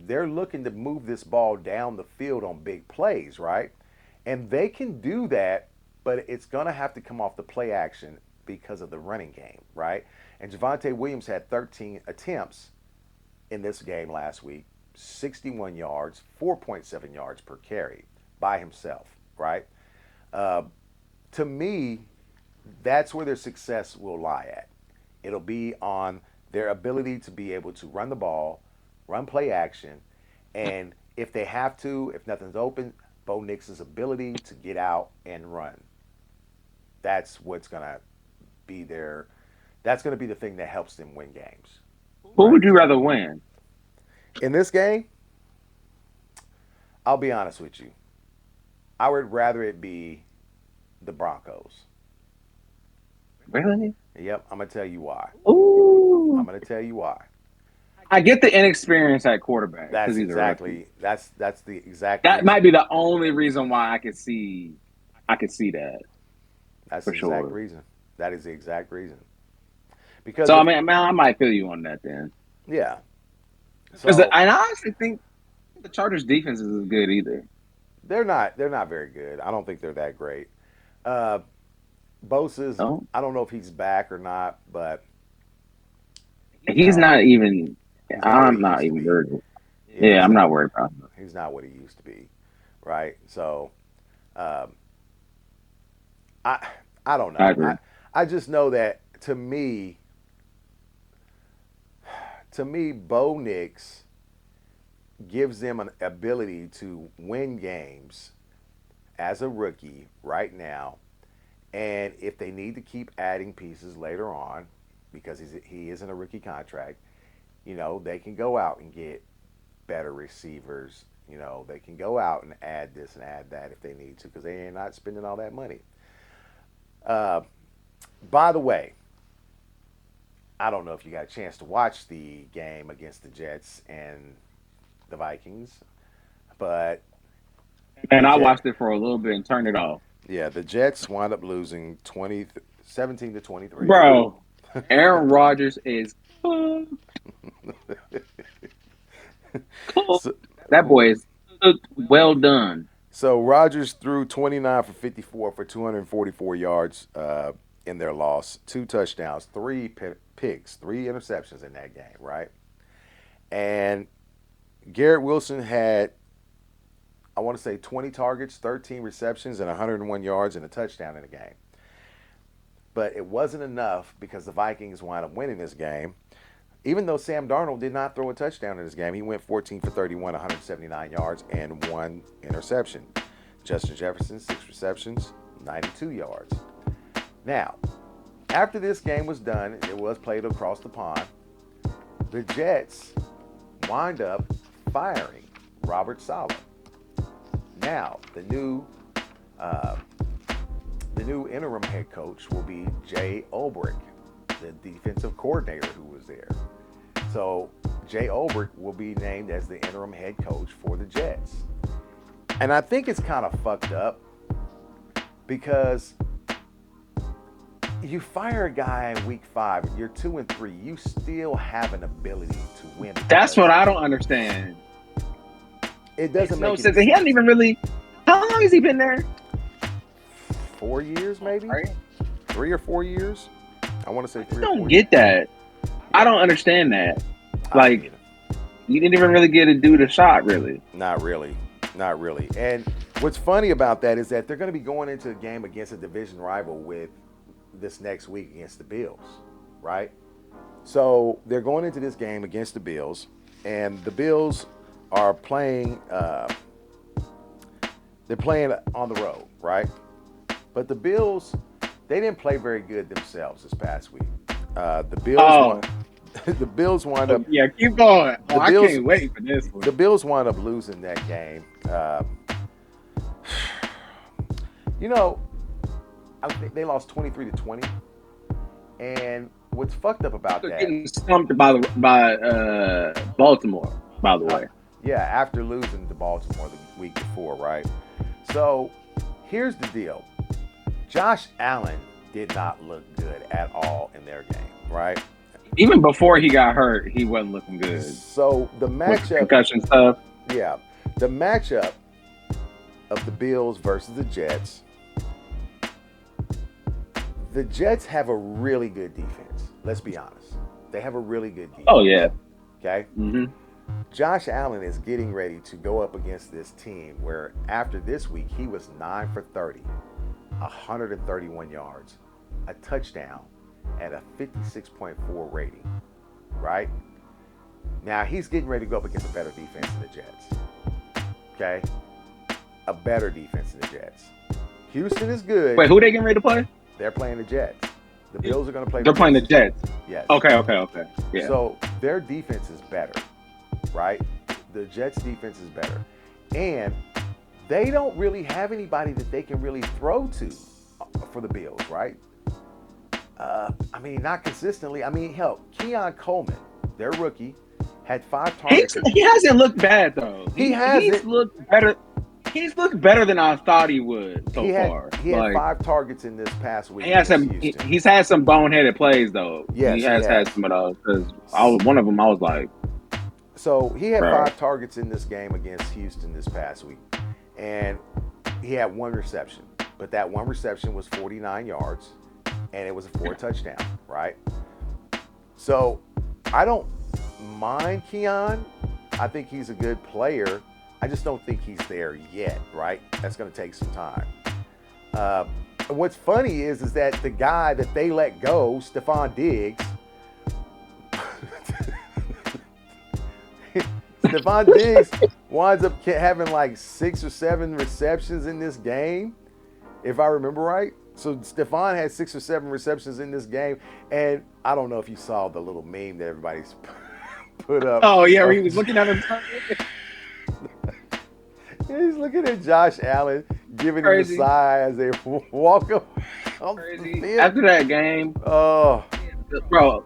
they're looking to move this ball down the field on big plays, right? And they can do that, but it's going to have to come off the play action because of the running game, right? And Javonte Williams had 13 attempts in this game last week, 61 yards, 4.7 yards per carry by himself, right? Uh, to me, that's where their success will lie at. It'll be on their ability to be able to run the ball, run play action, and if they have to, if nothing's open, Bo Nix's ability to get out and run. That's what's gonna be their. That's gonna be the thing that helps them win games, Who right? would you rather win? In this game, I'll be honest with you. I would rather it be the Broncos. Really? Yep, I'm gonna tell you why. I'm Ooh. gonna tell you why. I get the inexperience at quarterback because That's he's a rookie. exactly that's the exact That might reason. be the only reason why I could see that That's for the exact sure. reason. That is the exact reason. Because So I if mean, man, I might feel you on that then. yeah, Because so I honestly think the Chargers defense is as good either. they're not very good. I don't think they're that great. Uh, Bosa's No, I don't know if he's back or not, but He's not even. He's not what he I'm not used to even be. worried. Yeah, Yeah, I'm not worried about him. he's not what he used to be, right? So, um, I I don't I know. agree. I just know that to me, Bo Nix gives them an ability to win games as a rookie right now. And if they need to keep adding pieces later on, because he is in a rookie contract, they can go out and get better receivers. They can go out and add this and add that if they need to, because they ain't not spending all that money. Uh, by the way, I don't know if you got a chance to watch the game against the Jets and the Vikings, but the And I Jet, watched it for a little bit and turned it off. yeah, the Jets wound up losing 17-23. Bro, Aaron Rodgers is cooked. so, That boy is cooked. Well done. so Rodgers threw 29 for 54 for 244 yards in their loss, 2 touchdowns, picks, 3 interceptions in that game, right? And Garrett Wilson had, I want to say, 20 targets, 13 receptions, and 101 yards and a touchdown in the game. But it wasn't enough because the Vikings wound up winning this game. Even though Sam Darnold did not throw a touchdown in this game, he went 14 for 31, 179 yards, and 1 interception. Justin Jefferson, 6 receptions, 92 yards. Now, after this game was done, it was played across the pond. The Jets wind up firing Robert Saleh. Now, uh, the new interim head coach will be Jay Olbrich, the defensive coordinator who was there. So Jay Olbrich will be named as the interim head coach for the Jets. And I think it's kind of fucked up because you fire a guy in week 5, you're 2-3, you still have an ability to win. That's what I don't understand. It doesn't make no any sense. sense. He hasn't even really. How long has he been there? 4 years, maybe? Right? 3 or 4 years? I want to say 3 I or 4 don't get that. I don't understand that. Like, you didn't even really get a dude a shot, really. Not really. Not really. And what's funny about that is that they're going to be going into a game against a division rival with this next week against the Bills, right? So they're going into this game against the Bills, and the Bills are playing. They're playing on the road, right? But the Bills, they didn't play very good themselves this past week. The Bills the Bills wind up. Yeah, keep going. I can't wait for this one. The Bills wind up losing that game. I think they lost 23-20. And what's fucked up about that? Getting stumped by Baltimore, by the way. Yeah, after losing to Baltimore the week before, right? So here's the deal. Josh Allen did not look good at all in their game, right? Even before he got hurt, he wasn't looking good. So the matchup, concussion stuff. Yeah, the matchup of the Bills versus the Jets. The Jets have a really good defense. Let's be honest. They have a really good defense. Oh yeah. Okay. Mm-hmm. Josh Allen is getting ready to go up against this team where after this week he was 9 for 30, 131 yards, a touchdown, at a 56.4 rating, right? Now he's getting ready to go up against a better defense than the Jets. Okay? A better defense than the Jets. Houston is good. Wait, who they getting ready to play? They're playing the Jets. The Bills are going to play. They're playing the Jets. Yes. Okay. Yeah. So their defense is better, right? The Jets' defense is better. And they don't really have anybody that they can really throw to for the Bills, right? Not consistently. Hell, Keon Coleman, their rookie, had 5 targets. He hasn't looked bad though. He's looked better. He's looked better than I thought he would far. He had 5 targets in this past week. He's had some boneheaded plays though. Yes, he has had some of those. Because one of them, I was like. So he had 5 targets in this game against Houston this past week, and he had 1 reception. But that 1 reception was 49 yards, and it was a 4 touchdown. Right. So I don't mind Keon. I think he's a good player. I just don't think he's there yet, right? That's going to take some time. And what's funny is that the guy that they let go, Stephon Diggs, Stephon Diggs winds up having like 6 or 7 receptions in this game, if I remember right. So Stephon had 6 or 7 receptions in this game, and I don't know if you saw the little meme that everybody's put up. Oh yeah, where he was looking at him. He's looking at Josh Allen, giving him the side as they walk up. After that game, oh, bro,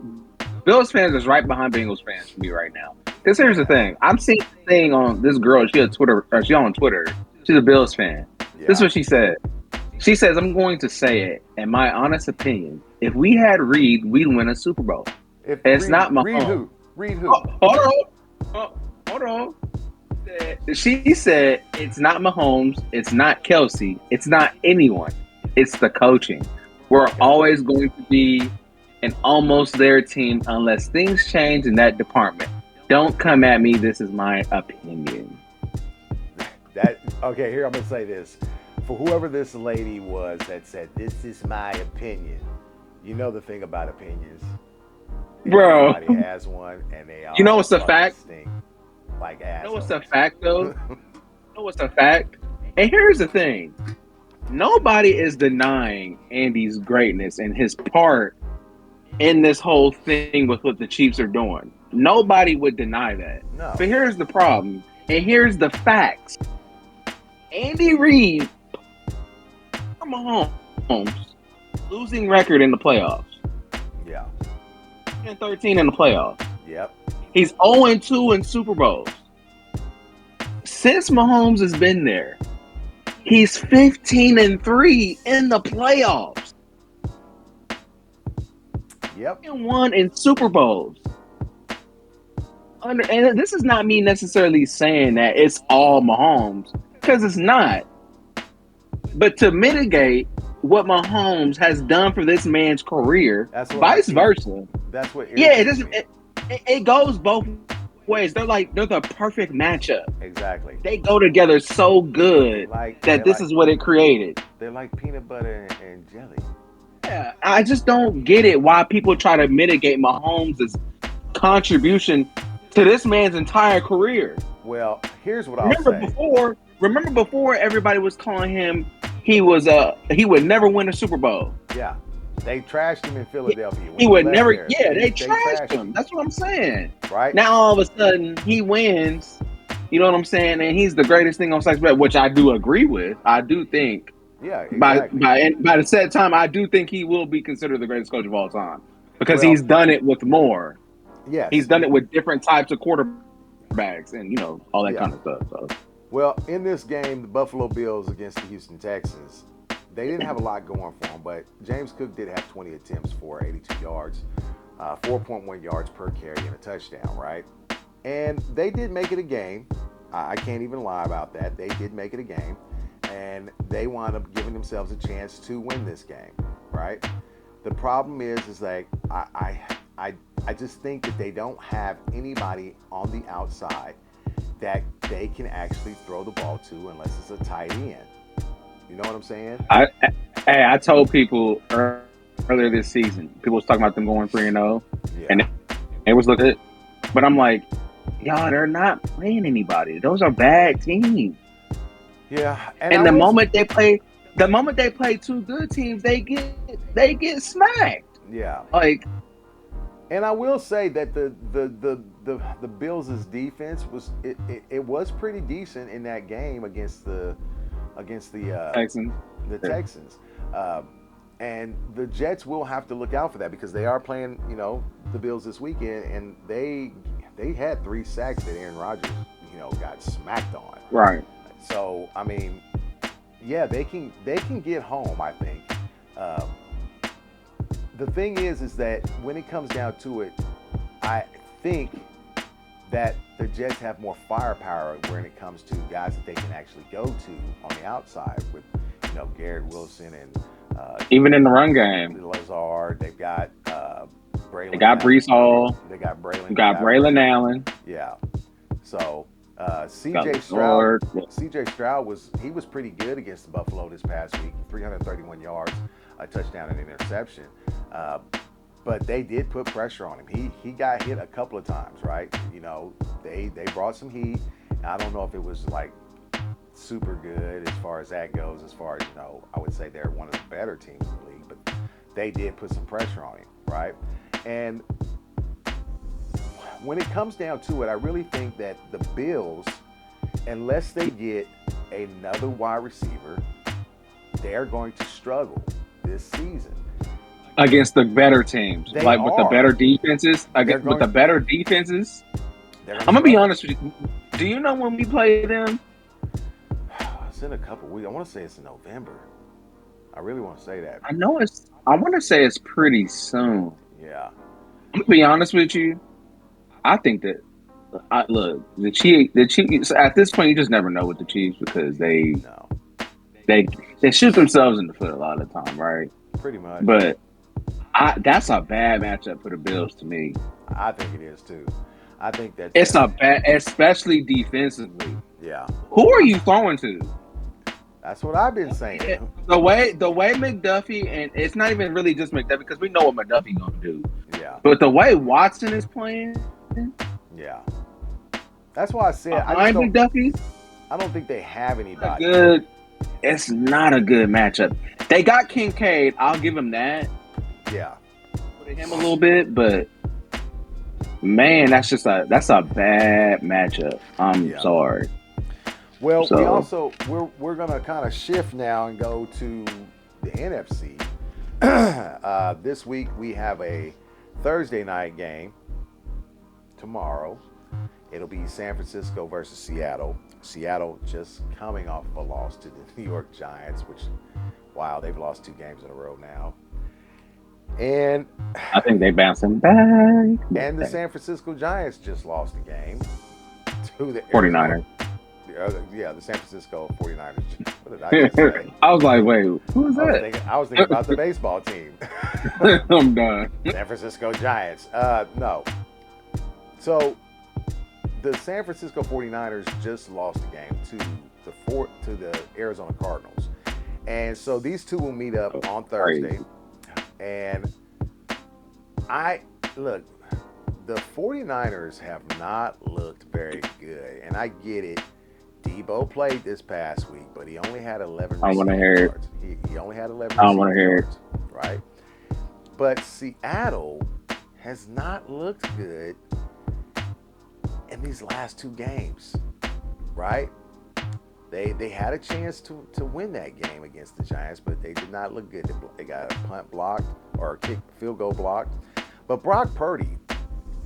Bills fans is right behind Bengals fans for me right now. Because here's the thing, I'm seeing a thing on this girl. She on Twitter. She's a Bills fan. Yeah. This is what she said. She says, "I'm going to say it. In my honest opinion, if we had Reed, we'd win a Super Bowl. It's not Mahomes. Reed who? Hold on. She said it's not Mahomes, it's not Kelsey, it's not anyone. It's the coaching. We're always going to be an almost there team unless things change in that department. Don't come at me. This is my opinion." Okay, here I'm going to say this. For whoever this lady was that said, "This is my opinion," you know the thing about opinions. Bro. Everybody has one, and they all. You know what's a fact? Like ass. You know what's a fact, though? You know what's a fact? And here's the thing. Nobody is denying Andy's greatness and his part in this whole thing with what the Chiefs are doing. Nobody would deny that. No. But here's the problem. And here's the facts. Andy Reid, Mahomes, losing record in the playoffs. Yeah. 13 in the playoffs. Yep. He's 0-2 in Super Bowls. Since Mahomes has been there, he's 15-3 in the playoffs. Yep. And 1 in Super Bowls. And this is not me necessarily saying that it's all Mahomes, because it's not. But to mitigate what Mahomes has done for this man's career, vice versa. That's what. Yeah, it goes both ways. They're the perfect matchup. Exactly. They go together so good that this is what it created. They're like peanut butter and jelly. Yeah, I just don't get it why people try to mitigate Mahomes' contribution to this man's entire career. Well, here's what I'll say. Remember before everybody was calling him he would never win a Super Bowl. Yeah. They trashed him in Philadelphia. He would never. Yeah, they trashed him. That's what I'm saying. Right. Now all of a sudden he wins. You know what I'm saying? And he's the greatest thing on sliced bread, which I do agree with. I do think. Yeah. Exactly. By the set time, I do think he will be considered the greatest coach of all time because he's done it with more. Yes. He's done it with different types of quarterbacks and all that kind of stuff. So. Well, in this game, the Buffalo Bills against the Houston Texans, they didn't have a lot going for them, but James Cook did have 20 attempts for 82 yards, 4.1 yards per carry and a touchdown, right? And they did make it a game. I can't even lie about that. They did make it a game, and they wound up giving themselves a chance to win this game, right? The problem is like I just think that they don't have anybody on the outside that they can actually throw the ball to unless it's a tight end. You know what I'm saying? I told people earlier this season, people was talking about them going 3-0, and they was looking at it. But I'm like, y'all, they're not playing anybody. Those are bad teams. Yeah. And the moment they play 2 good teams, they get smacked. Yeah. And I will say that the Bills' defense was pretty decent in that game against the Texans. The Texans. And the Jets will have to look out for that because they are playing, the Bills this weekend, and they had 3 sacks that Aaron Rodgers, got smacked on. Right. So I mean, yeah, they can get home, I think. The thing is that when it comes down to it, I think that the Jets have more firepower when it comes to guys that they can actually go to on the outside with, Garrett Wilson and even in the run game, Lazard. They've got They got Brees Hall. They got Braylon. We got Braylon Allen. Yeah. So CJ Stroud was pretty good against the Buffalo this past week. 331 yards, a touchdown, and an interception. But they did put pressure on him. He got hit a couple of times, right? You know, they brought some heat. I don't know if it was like super good as far as that goes. As far as, you know, I would say they're one of the better teams in the league, but they did put some pressure on him, right? And when it comes down to it, I really think that the Bills, unless they get another wide receiver, they're going to struggle this season against the better teams, with the better defenses. With the better defenses, I'm gonna be honest with you. Do you know when we play them? It's in a couple weeks. I want to say it's in November. I really want to say that. I want to say it's pretty soon. Yeah. I'm gonna be honest with you. I think that the Chiefs. At this point, you just never know with the Chiefs because they shoot themselves in the foot a lot of the time, right? Pretty much. But that's a bad matchup for the Bills to me. I think it is too. I think that it's not bad, especially defensively. Yeah. Who are you throwing to? That's what I've been saying. The way McDuffie, and it's not even really just McDuffie because we know what McDuffie's gonna do. Yeah. But the way Watson is playing. Yeah. That's why I said McDuffie. I don't think they have anybody. It's not a good matchup. They got Kincaid. I'll give him that. Yeah. Put him a little bit, but man, that's a bad matchup. I'm sorry. Well, we're gonna kind of shift now and go to the NFC. This week we have a Thursday night game. Tomorrow, it'll be San Francisco versus Seattle. Seattle just coming off of a loss to the New York Giants, which, wow, they've lost 2 games in a row now. And I think they bouncing back. And the San Francisco Giants just lost a game to the 49ers. The San Francisco 49ers. What did I just say? I was like, wait, who is that? I was thinking about the baseball team. I'm done. San Francisco Giants. No. So the San Francisco 49ers just lost a game to the Arizona Cardinals. And so these two will meet up on Thursday. And the 49ers have not looked very good. And I get it. Debo played this past week, but he only had 11 I want to hear yards. He only had 11 I want to hear yards, right? But Seattle has not looked good in these last 2 games, right? They had a chance to win that game against the Giants, but they did not look good. They got a punt blocked or a field goal blocked. But Brock Purdy,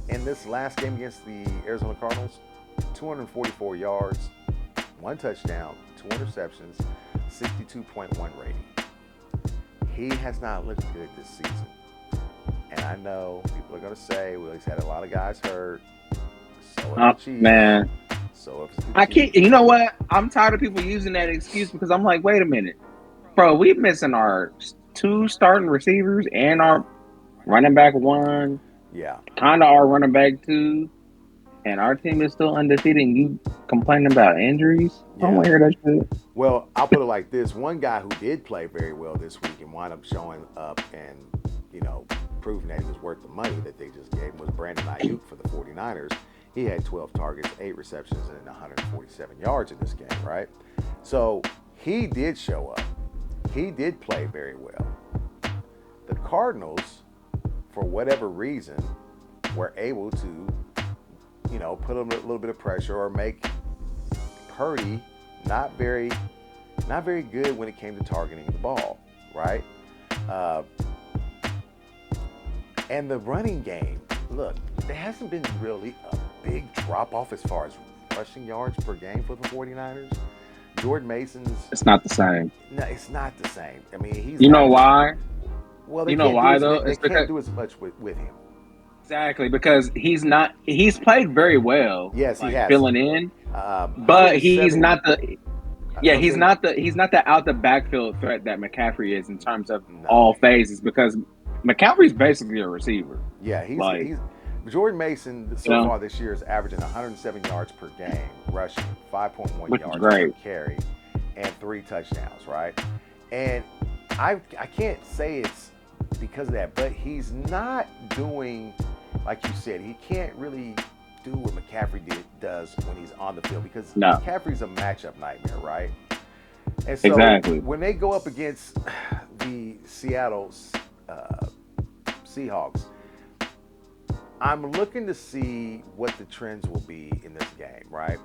in this last game against the Arizona Cardinals, 244 yards, 1 touchdown, 2 interceptions, 62.1 rating. He has not looked good this season. And I know people are going to say, well, he's had a lot of guys hurt. So have the Chiefs. Man. So have the I can't. You know what? I'm tired of people using that excuse because I'm like, wait a minute. Bro, we're missing our 2 starting receivers and our running back 1. Yeah. Kind of our running back 2. And our team is still undefeated and you complaining about injuries? Yeah. I don't want to hear that shit. Well, I'll put it like this. One guy who did play very well this week and wound up showing up and, proving that he was worth the money that they just gave him was Brandon Ayuk for the 49ers. He had 12 targets, 8 receptions, and 147 yards in this game, right? So he did show up. He did play very well. The Cardinals, for whatever reason, were able to put a little bit of pressure or make Purdy not very good when it came to targeting the ball, right? And the running game, look, there hasn't been really a big drop-off as far as rushing yards per game for the 49ers. Jordan Mason's... It's not the same. No, it's not the same. I mean, he's... You know why? Well, you know why, though? They can't do as much with him. Exactly, because he's played very well. Yes, he has. Filling in. But he's not the... Yeah, he's not the out the backfield threat that McCaffrey is in terms of all phases because McCaffrey's basically a receiver. Yeah, Like, he's Jordan Mason so far this year is averaging 107 yards per game, rushing 5.1 which is yards per great. carry, and 3 touchdowns. Right, and I can't say it's because of that, but he's not doing like you said. He can't really do what McCaffrey does when he's on the field because McCaffrey's a matchup nightmare, right? And so when they go up against the Seattle Seahawks, I'm looking to see what the trends will be in this game, right?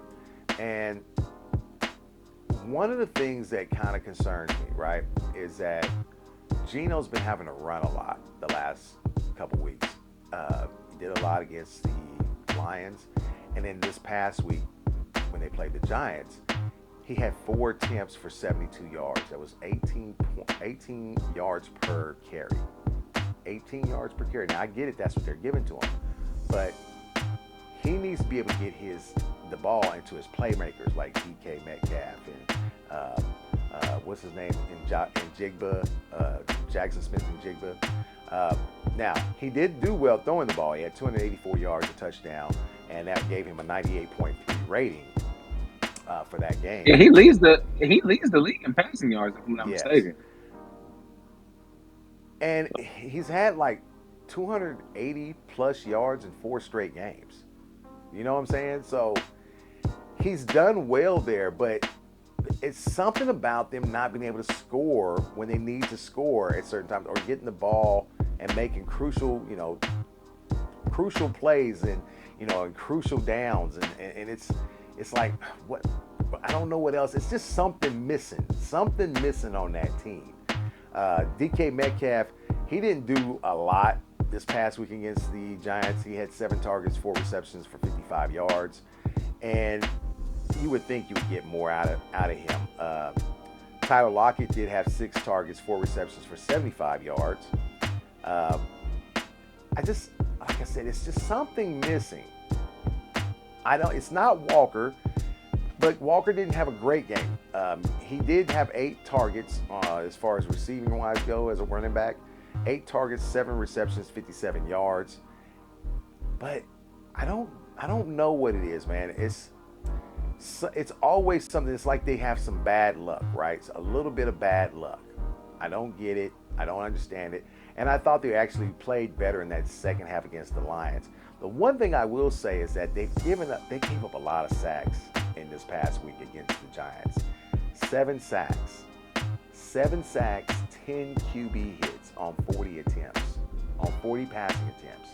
And one of the things that kind of concerns me, right, is that Geno's been having to run a lot the last couple weeks. He did a lot against the Lions, and then this past week when they played the Giants, he had 4 attempts for 72 yards. That was 18 yards per carry. 18 yards per carry. Now I get it, that's what they're giving to him, but he needs to be able to get the ball into his playmakers like DK Metcalf and what's his name in Jigba, Jackson Smith and Jigba. Now he did do well throwing the ball. He had 284 yards, a touchdown, and that gave him a 98.3 rating for that game. Yeah, he leads the league in passing yards, if I'm not mistaken. And he's had like 280 plus yards in 4 straight games. You know what I'm saying? So he's done well there, but it's something about them not being able to score when they need to score at certain times, or getting the ball and making crucial plays and crucial downs, and it's like, what, I don't know what else. It's just something missing on that team. DK Metcalf, he didn't do a lot this past week against the Giants. He had 7 targets, 4 receptions for 55 yards, and you would think you would get more out of him. Tyler Lockett did have 6 targets, 4 receptions for 75 yards. Like I said, it's just something missing. It's not Walker, but Walker didn't have a great game. He did have 8 targets as far as receiving wise go as a running back. 8 targets, 7 receptions, 57 yards. But I don't know what it is, man. It's always something. It's like they have some bad luck, right? It's a little bit of bad luck. I don't get it. I don't understand it. And I thought they actually played better in that second half against the Lions. The one thing I will say is that they gave up a lot of sacks in this past week against the Giants. 7 sacks, 10 QB hits on 40 attempts, on 40 passing attempts.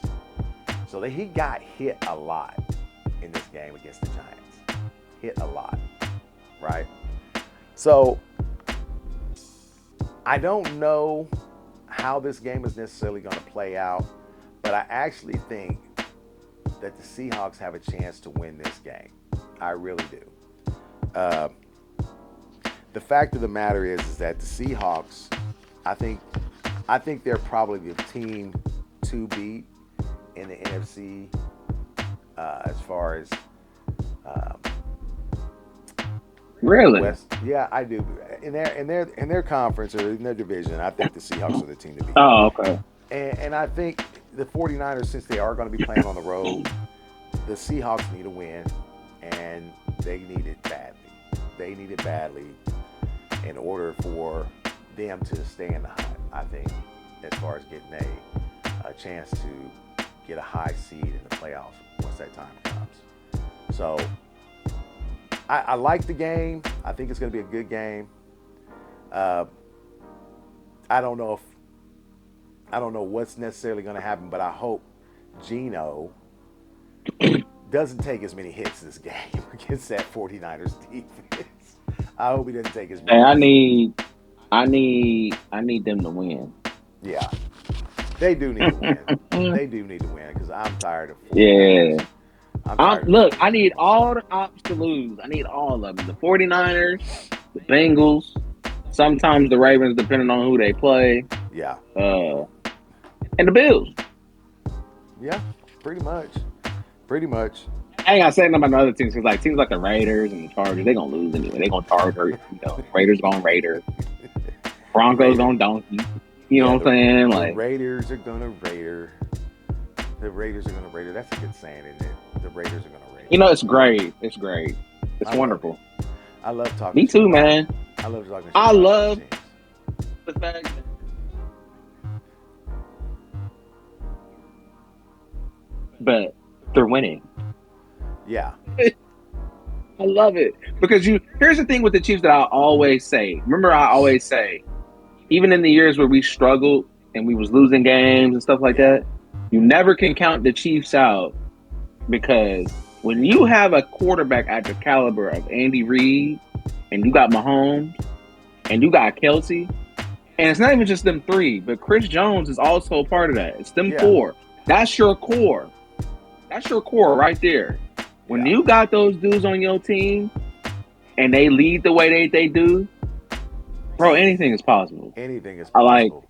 So he got hit a lot in this game against the Giants. Hit a lot, right? So I don't know how this game is necessarily going to play out, but I actually think that the Seahawks have a chance to win this game. I really do. The fact of the matter is that the Seahawks, I think they're probably the team to beat in the NFC as far as really? West. Yeah, I do. In their conference or in their division, I think the Seahawks are the team to beat. Oh, okay. And I think the 49ers, since they are going to be playing on the road, the Seahawks need a win, and they need it badly. They need it badly in order for them to stay in the hunt, I think, as far as getting a chance to get a high seed in the playoffs once that time comes. So I like the game. I think it's going to be a good game. I don't know what's necessarily going to happen, but I hope Geno doesn't take as many hits this game against that 49ers defense. I hope he doesn't take as many. Hey, I need them to win. Yeah, they do need to win. They do need to win because I'm tired of 49ers. Yeah. Look, I need all the ops to lose. I need all of them. The 49ers, the Bengals, sometimes the Ravens, depending on who they play. Yeah. And the Bills. Yeah, pretty much. I ain't got to say nothing about the other teams because like teams like the Raiders and the Chargers, they're going to lose anyway. They're going to target, Raiders going Raider. Broncos going Donkey. You know what I'm saying? The Raiders are going to Raider. The Raiders are going to Raider. That's a good saying, isn't it? The Raiders are going to Raiders. You know, it's great. It's great. It's wonderful. I love talking. Me too, man. I love talking. I love the fact that. But they're winning. Yeah. I love it because here's the thing with the Chiefs that I always say. Remember, I always say, even in the years where we struggled and we was losing games and stuff like that, you never can count the Chiefs out because when you have a quarterback at the caliber of Andy Reid and you got Mahomes and you got Kelsey, and it's not even just them three, but Chris Jones is also a part of that. It's them four. That's your core. That's your core right there. When you got those dudes on your team and they lead the way they do, bro, anything is possible. Anything is possible.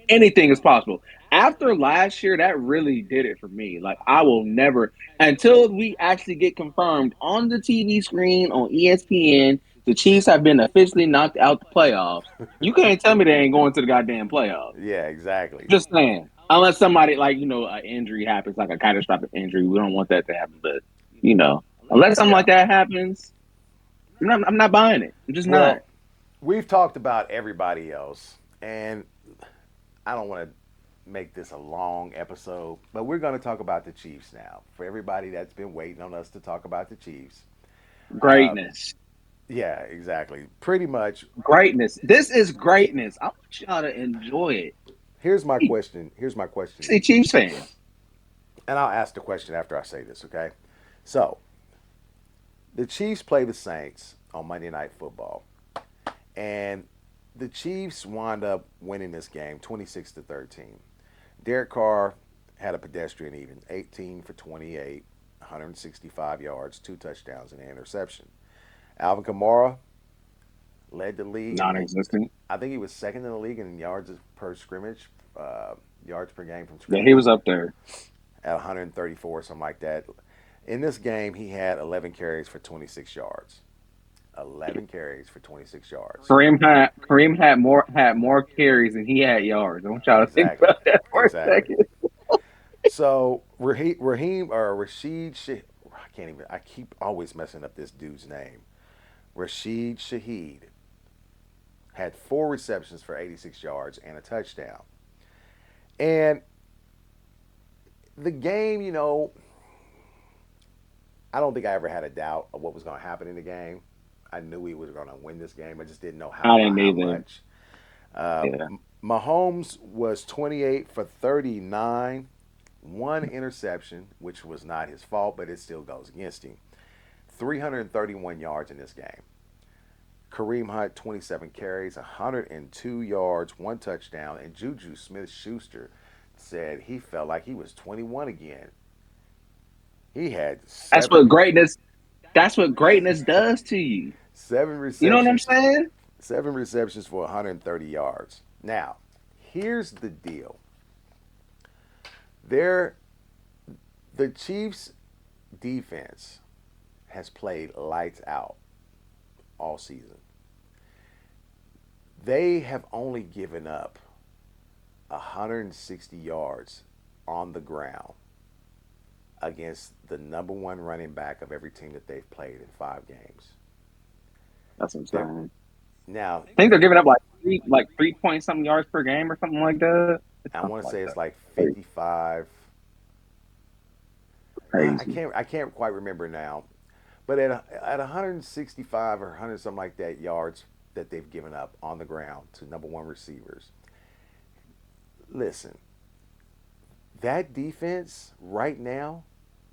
Anything is possible. After last year, that really did it for me. Like, I will never, until we actually get confirmed on the TV screen on ESPN, the Chiefs have been officially knocked out the playoffs. You can't tell me they ain't going to the goddamn playoffs. Yeah, exactly. Just saying. Unless somebody, like, you know, an injury happens, like a catastrophic injury. We don't want that to happen. But, you know, unless something like that happens, I'm not buying it. I'm just not. We've talked about everybody else, and I don't want to make this a long episode, but we're going to talk about the Chiefs now. For everybody that's been waiting on us to talk about the Chiefs. Greatness. Yeah, exactly. Pretty much. Greatness. This is greatness. I want y'all to enjoy it. Here's my question. See, Chiefs fans. And I'll ask the question after I say this, okay? So, the Chiefs play the Saints on Monday Night Football. And the Chiefs wound up winning this game 26-13. Derek Carr had a pedestrian even, 18 for 28, 165 yards, 2 touchdowns, and an interception. Alvin Kamara led the league. Non-existent. I think he was second in the league in yards per scrimmage, yards per game from scrimmage. Yeah, he was up there. At 134, something like that. In this game, he had 11 carries for 26 yards. 11 carries for 26 yards. Kareem had more carries than he had yards. I want y'all to think about that for a second. So Rashid, I keep always messing up this dude's name. Rashid Shaheed had 4 receptions for 86 yards and a touchdown. And the game, you know, I don't think I ever had a doubt of what was going to happen in the game. I knew he was going to win this game. I just didn't know how much. Mahomes was 28 for 39, 1 interception, which was not his fault, but it still goes against him. 331 yards in this game. Kareem Hunt, 27 carries, 102 yards, 1 touchdown, and Juju Smith-Schuster said he felt like he was 21 again. He had 7. That's what greatness does to you. 7 receptions. You know what I'm saying? 7 receptions for 130 yards. Now, here's the deal. The Chiefs' defense has played lights out all season. They have only given up 160 yards on the ground against the number 1 running back of every team that they've played in 5 games. That's insane. Now, I think they're giving up like 3 point something yards per game or something like that. I want to say it's like 55. Crazy. I can't quite remember now, but at 165 or 100 something like that yards that they've given up on the ground to number 1 receivers. Listen, that defense right now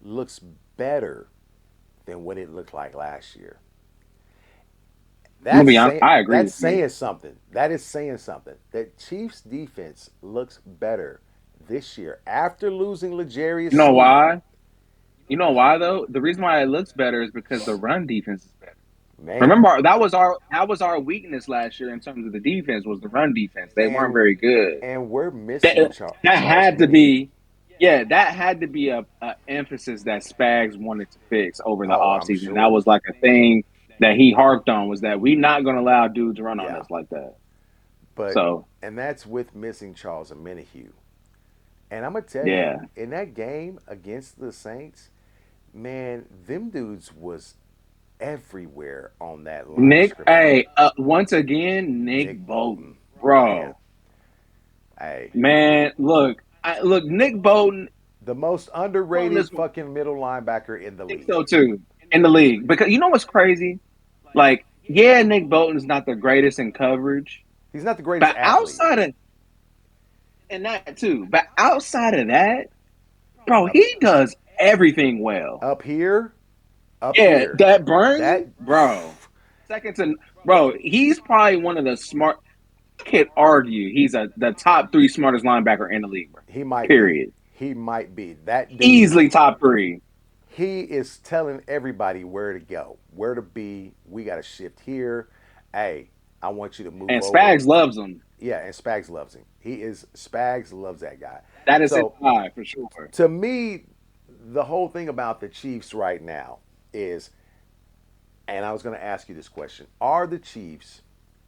looks better than what it looked like last year. I agree. That's saying something. That is saying something. That Chiefs defense looks better this year after losing L'Jarius. You know why? You know why though? The reason why it looks better is because the run defense is better. Man. Remember, that was our weakness last year in terms of the defense was the run defense. They weren't very good, and we're missing Charles. That had to be a emphasis that Spags wanted to fix over the offseason. Sure. That was like a thing that he harped on, was that we're not going to allow dudes to run on us like that. And that's with missing Charles Omenihu. And I'm gonna tell Yeah. you, in that game against the Saints, man, them dudes was everywhere on that line of Nick, scrimmage. hey, once again, Nick Nick Bolton, Bolton, man, bro, hey, man, look, Nick Bolton. the most Bolton underrated is, I fucking middle linebacker in the think so league. too, in the league because you know what's crazy? Like, yeah, Nick Bolton's not the greatest in coverage, He's not the greatest but athlete. outside of and that too, but outside of that, bro, Up, he does everything well. up here, up Yeah, here, that that burn, bro. Second to bro, he's probably one of the smart. I could argue he's the top three smartest linebacker in the league, bro. he might be. Period. He might be. That dude, Easily top three. he is telling everybody where to go, where to be. We got to shift here. Hey, I want you to move And over. Spags loves him. Yeah, and Spags loves him. Spags loves that guy. That is his So guy for sure. to me, the whole thing about the Chiefs right now is, and I was going to ask you this question: are the Chiefs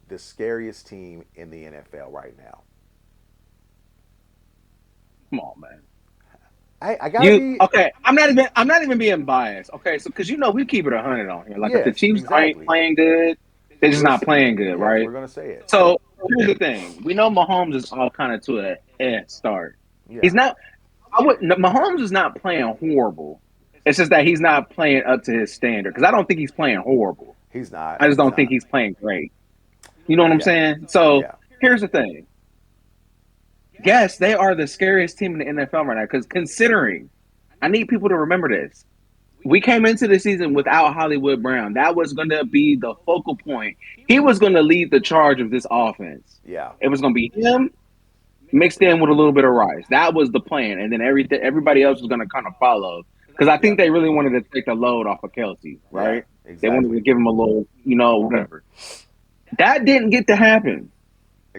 the scariest team in the NFL right now? Come on, man. I gotta You be. okay? I'm not even being biased. Okay, so because we keep it 100 on here. Like if the Yes, Chiefs ain't exactly. playing good, they're just We're not playing good, yes, right? we're gonna say it. So here's the thing: we know Mahomes is all kind of to a start. Yeah, He's not. I would. Mahomes is not playing horrible. It's just that he's not playing up to his standard. Because I don't think he's playing horrible. he's not. I just He's don't think not. he's playing great. You know what I'm Yeah, saying? So yeah. here's the thing. Yes, they are the scariest team in the NFL right now. Because considering, I need people to remember this. We came into the season without Hollywood Brown. That was going to be the focal point. He was going to lead the charge of this offense. Yeah, It was going to be him mixed in with a little bit of Rice. That was the plan, and then everybody else was going to kind of follow because I yeah, think they really wanted to take the load off of Kelsey, yeah. right? They wanted to Exactly, give him a little, whatever. That didn't get to happen.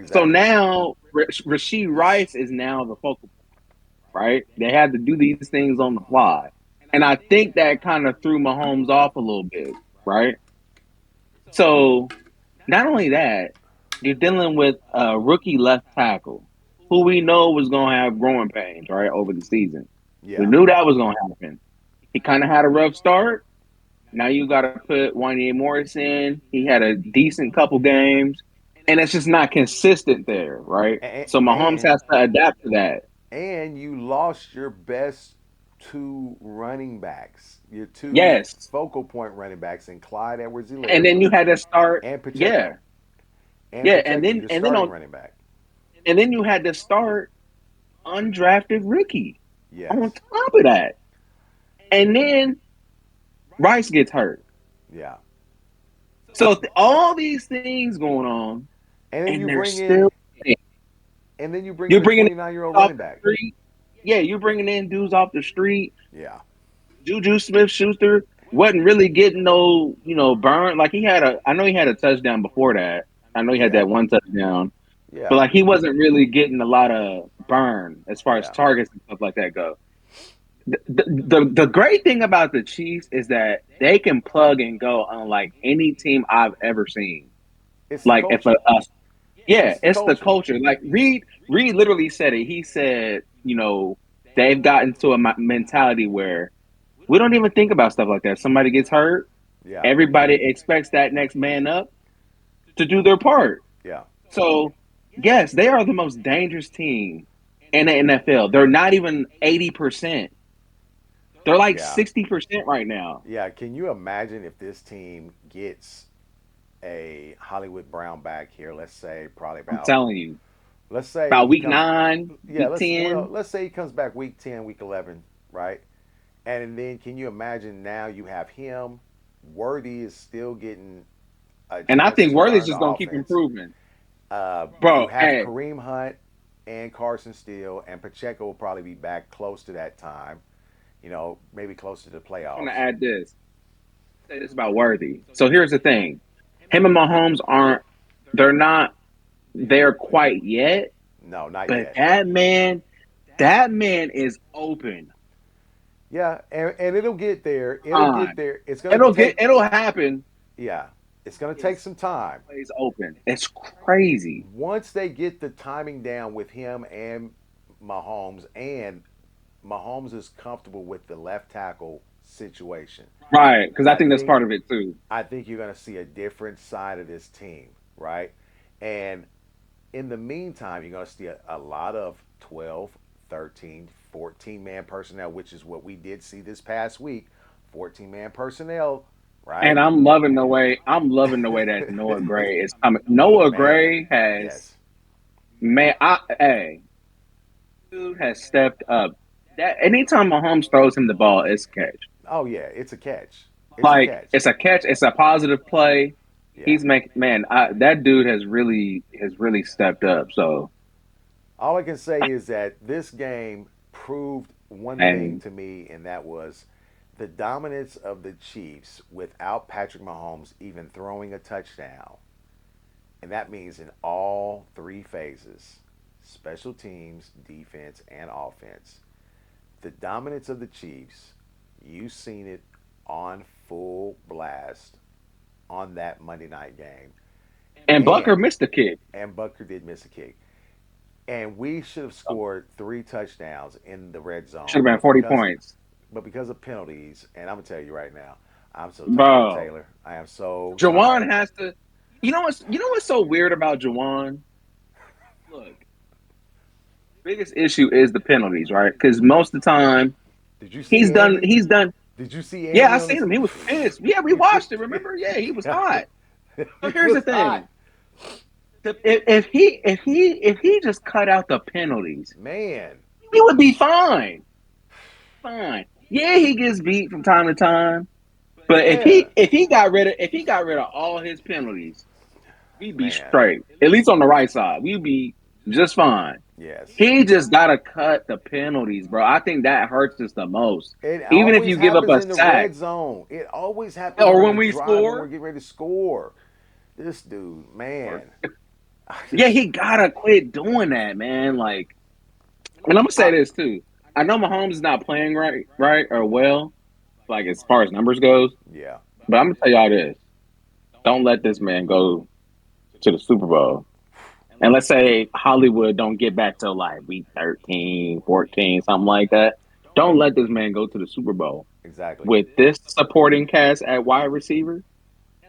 So exactly. now Rasheed Rice is now the focal point, right? They had to do these things on the fly, and I think that kind of threw Mahomes off a little bit, right? So not only that, you're dealing with a rookie left tackle who we know was going to have growing pains, right, over the season. We Yeah, knew that was going to happen. He kind of had a rough start. Now you got to put Wanye Morris in. He had a decent couple games, and it's just not consistent there, right? and, So Mahomes and has to adapt to that. and you lost your best two running backs, your two Yes, focal point running backs, in Clyde and Edwards-Helaire then you had to start. and Yeah, Pacheco, yeah, your and then starting on, running back. and then you had to start undrafted rookie on Yes, top of that, and then Rice gets hurt. yeah. So all these things going on, And then and you they're bring in, still a you're bringing in 29-year-old off running the back. street. Yeah, you're bringing in dudes off the street. Yeah, Juju Smith-Schuster wasn't really getting no, burn. Like I know he had a touchdown before that. I know he had yeah, that one touchdown, but yeah, like he wasn't really getting a lot of burn as far as yeah. targets and stuff like that go. The great thing about the Chiefs is that they can plug and go on like any team I've ever seen. It's the Like if culture. yeah, It's the it's the culture. culture. Like Reed literally said it. He said, they've gotten to a mentality where we don't even think about stuff like that. Somebody gets hurt, Yeah, everybody expects that next man up to do their part. yeah, So, yes, they are the most dangerous team in the NFL. They're not even 80%. They're like yeah, 60% right now. yeah. Can you imagine if this team gets a Hollywood Brown back here? Let's say probably I'm about. telling you. Let's say About he week comes. 9, Yeah, week 10. let's say he comes back week 10, week 11, right? And then can you imagine now you have him? Worthy is still getting a And I chance think to Worthy's learn the just going to keep offense. improving. You Bro, have hey, Kareem Hunt and Carson Steele, and Pacheco will probably be back close to that time. Maybe close to the I'm going to playoffs. add this. Say this about Worthy. So here's the thing. Him and Mahomes they're not there quite yet, No, not but yet. that man is open. Yeah, and it'll get there. It'll get On. there. It's gonna take. It'll happen. Yeah, it's gonna take Is some time. plays open. It's crazy. Once they get the timing down with him and Mahomes, and Mahomes is comfortable with the left tackle situation. Right, because I I think that's think part of it too. I think you're going to see a different side of this team, right? And in the meantime, you're going to see a lot of 12, 13, 14 man personnel, which is what we did see this past week. 14-man personnel, And right? I'm loving the way that Noah Gray is coming. Noah Man, Gray has yes. man, hey, dude has stepped up. That anytime Mahomes throws him the ball, it's a catch. Oh yeah, it's a catch. It's a Like catch. it's a catch. It's a positive play. Yeah. He's making man. That dude has really stepped up. So All I can say is that this game proved one thing and to me, and that was the dominance of the Chiefs without Patrick Mahomes even throwing a touchdown. And that means in all three phases, special teams, defense, and offense, the dominance of the Chiefs, you've seen it on full blast on that Monday night game. Bucker And missed the kick. Butker did miss a kick. And we should have scored three touchdowns in the red Should zone, have been 40 points, but because of penalties, and I'm gonna tell you right now, I'm so tired of bro. Taylor. I am so Jawan tired. has to. You know what's so weird about Jawan? Look, biggest issue is the penalties, right? Because most of the time Did you he's see done. Andy? He's done. Did you see Yeah, Andy I on seen this? him. He was pissed. Yeah, we watched it. Remember? Yeah, he was hot. So He here's the was hot. thing: if he just cut out the penalties, Man, he would be fine. Fine. Yeah, he gets beat from time to time, but if yeah, he got rid of all his penalties, we'd be man, straight. At least on the right side, we'd be just fine. yes. He just gotta cut the penalties, bro. I think that hurts us the most. It Even if always you give up happens a in the sack red zone. It always happens or on when a we drive when we're score, getting ready to score. This dude, or man, I yeah, just, he gotta quit doing that, man. Like, and I'm gonna say I, this too. I know Mahomes is not playing right or well, like as far as numbers goes. yeah, But I'm gonna tell y'all this: don't let this man go to the Super Bowl. And let's say Hollywood don't get back till like week 13, 14, something like that. Don't let this man go to the Super Bowl exactly. with this supporting cast at wide receiver.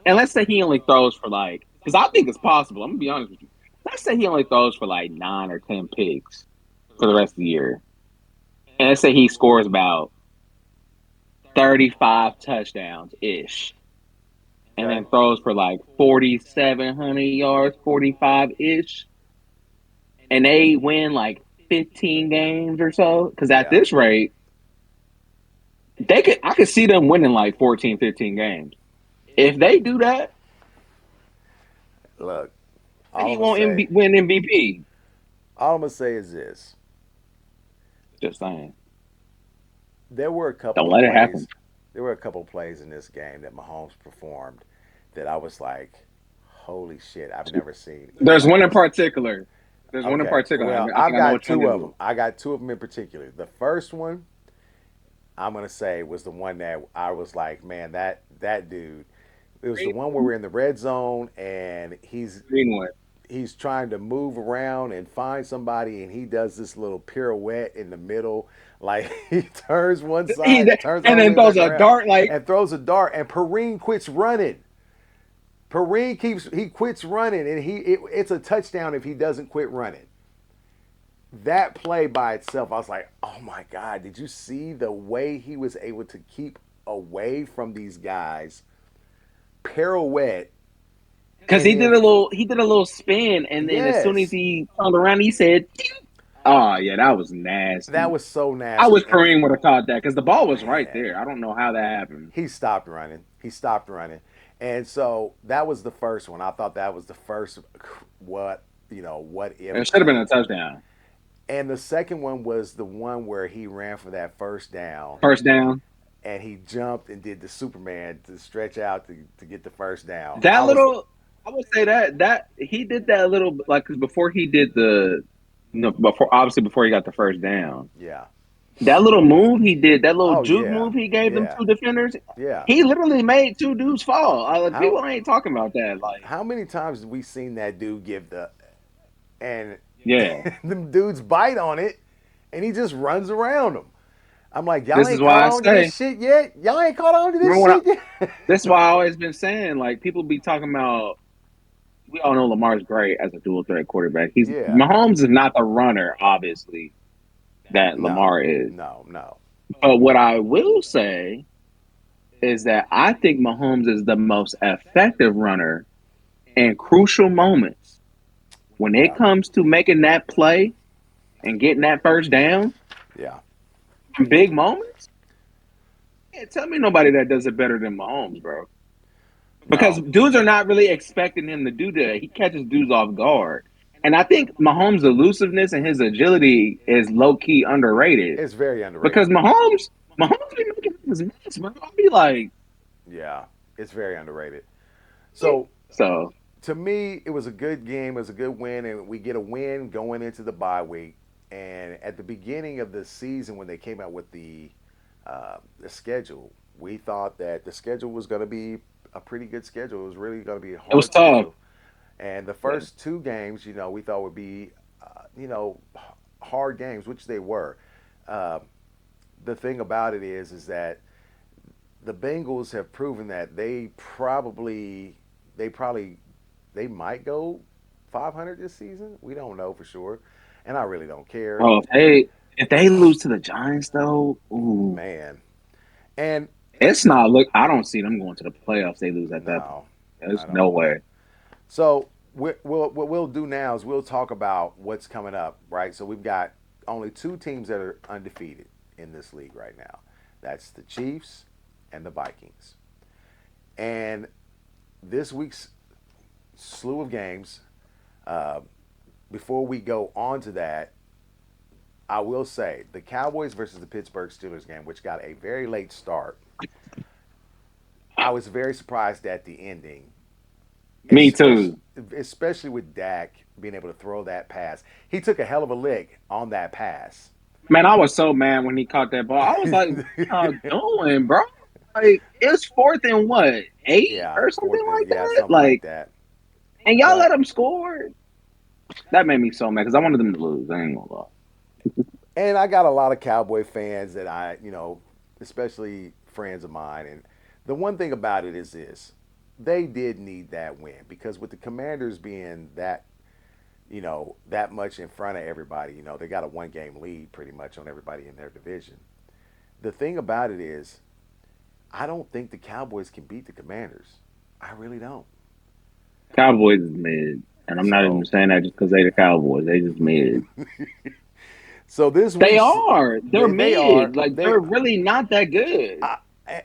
And let's say he only throws for like, because I think it's possible. I'm gonna be honest with you. Let's say he only throws for like 9 or 10 picks for the rest of the year, and let's say he scores about 35 touchdowns ish, and Okay. then throws for like 4,700 yards, 45 ish, and they win like 15 games or so. Because at Yeah. this rate, I could see them winning like 14, 15 games. If they do that, Look, all he I'm gonna won't say, win MVP. all I'm gonna say is this: Just saying. there were a couple Don't of let it happen. plays, there were a couple of plays in this game that Mahomes performed that I was like, "Holy shit! I've never seen There's like one in this." particular. There's one in Okay, particular. well, I I've think I know got which one two it of is. them. I got two of them in particular. The first one, I'm gonna say, was the one that I was like, "Man, that dude." It was the Green, one where we're in the red zone and green one. he's trying to move around and find somebody, and he does this little pirouette in the middle, like he turns one He, side, turns and all the then way throws back a around, dart like and throws a dart, and Perrine quits running. He quits running, and it's a touchdown if he doesn't quit running. That play by itself, I was like, oh my god, did you see the way he was able to keep away from these guys, pirouette, because and he then did a little spin, and then as soon as yes, he turned around, he said, "Oh yeah, that was that nasty." was so I nasty. wish And Kareem would have caught that because the ball was right man, there. I don't know how that happened. he stopped running. He stopped running. And so that was the first one. I thought that was the first what if It should have been a play. touchdown. And the second one was the one where he ran for that first down First down. and he jumped and did the Superman to stretch out to get the first down. That little, I would say that he did that a little like because before he did before he got the first down, Yeah. that little move he did, that little Oh juke yeah. move he gave them Yeah. two defenders, Yeah. he literally made two dudes fall. Like, How people ain't talking about that. Like, how many times have we seen that dude give the and yeah, them dudes bite on it and he just runs around them. I'm like, y'all This is ain't why caught I on to this say. shit yet. Y'all ain't caught on to this Remember when? shit yet. This is why I always been saying like people be talking about. We all know Lamar's great as a dual threat quarterback. He's Yeah. Mahomes is not the runner, obviously, that No. Lamar is. No. No. But what I will say is that I think Mahomes is the most effective runner in crucial moments. When it Yeah. comes to making that play and getting that first down Yeah. in big moments, yeah, tell me nobody that does it better than Mahomes, bro. Because No. dudes are not really expecting him to do that. He catches dudes off guard. And I think Mahomes' elusiveness and his agility is low key underrated. It's very Because underrated. Mahomes be making his mess, bro. I'll be like, Yeah. It's very underrated. So so to me, it was a good game. It was a good win, and we get a win going into the bye week. And at the beginning of the season, when they came out with the schedule, we thought that the schedule was going to be a pretty good schedule. It was really going to be it was hard tough. schedule. And the Yeah. first two games, we thought would be, hard games, which they were. Uh, the thing about it is that the Bengals have proven that they probably, they might go 500 this season. We don't know for sure, and I really don't care, Bro, if they lose to the Giants though, ooh, man. And it's not look I don't see them going to the playoffs. They lose at that point. no, There's I no don't. way. So what we'll do now is we'll talk about what's coming up, right? So we've got only two teams that are undefeated in this league right now. That's the Chiefs and the Vikings. And this week's slew of games. Uh, Before we go on to that, I will say the Cowboys versus the Pittsburgh Steelers game, which got a very late start. I was very surprised at the ending, Me especially too. especially with Dak being able to throw that pass. He took a hell of a lick on that pass. Man, I was so mad when he caught that ball. I was like, "What y'all doing, bro? Like, it's fourth and what, 8 Yeah, or something like yeah, that? something like Like, that. and y'all But let him score? That made me so mad because I wanted them to lose. I ain't gonna lie. and I got a lot of Cowboy fans that especially friends of mine. And the one thing about it is this: they did need that win because with the Commanders being that much in front of everybody, they got a 1 game lead pretty much on everybody in their division. The thing about it is, I don't think the Cowboys can beat the Commanders. I really don't. Cowboys is mid, and I'm not even So, saying that just because they the Cowboys. They just mid. so this They week's are. They're they are mid. Like they. they're really not that good.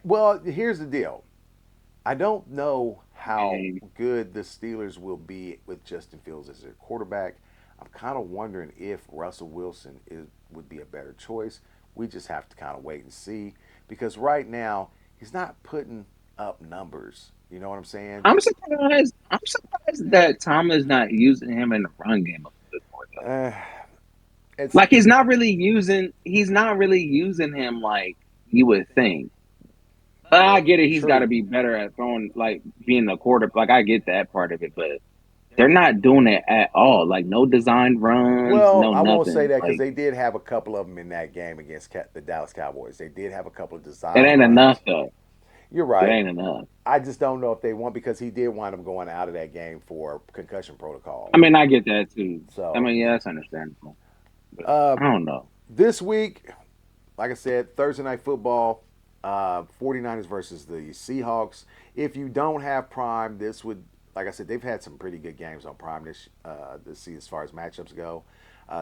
Well, here's the deal. I don't know how And good the Steelers will be with Justin Fields as their quarterback. I'm kind of wondering if Russell Wilson would be a better choice. We just have to kind of wait and see because right now he's not putting up numbers. You know what I'm saying? I'm surprised. I'm surprised that Tom is not using him in the run game a little bit more though. Uh, it's Like he's not really using. He's not really using him like you would think. But I get it. He's got to true. be better at throwing, like being a quarter. Like I get that part of it, but they're not doing it at all. Like no designed runs, Well, no I won't say nothing. that because Like they did have a couple of them in that game against the Dallas Cowboys. They did have a couple of it design ain't enough runs. though. You're It right. ain't enough. I just don't know if they won because he did wind up going out of that game for concussion I protocol. mean, I get that too. I So mean, yeah, that's understandable. But uh, I don't know. this week, like I said, Thursday night football, 49ers versus the Seahawks. If you don't have Prime, this would, like I said, they've had some pretty good games on Prime this season as far as matchups go.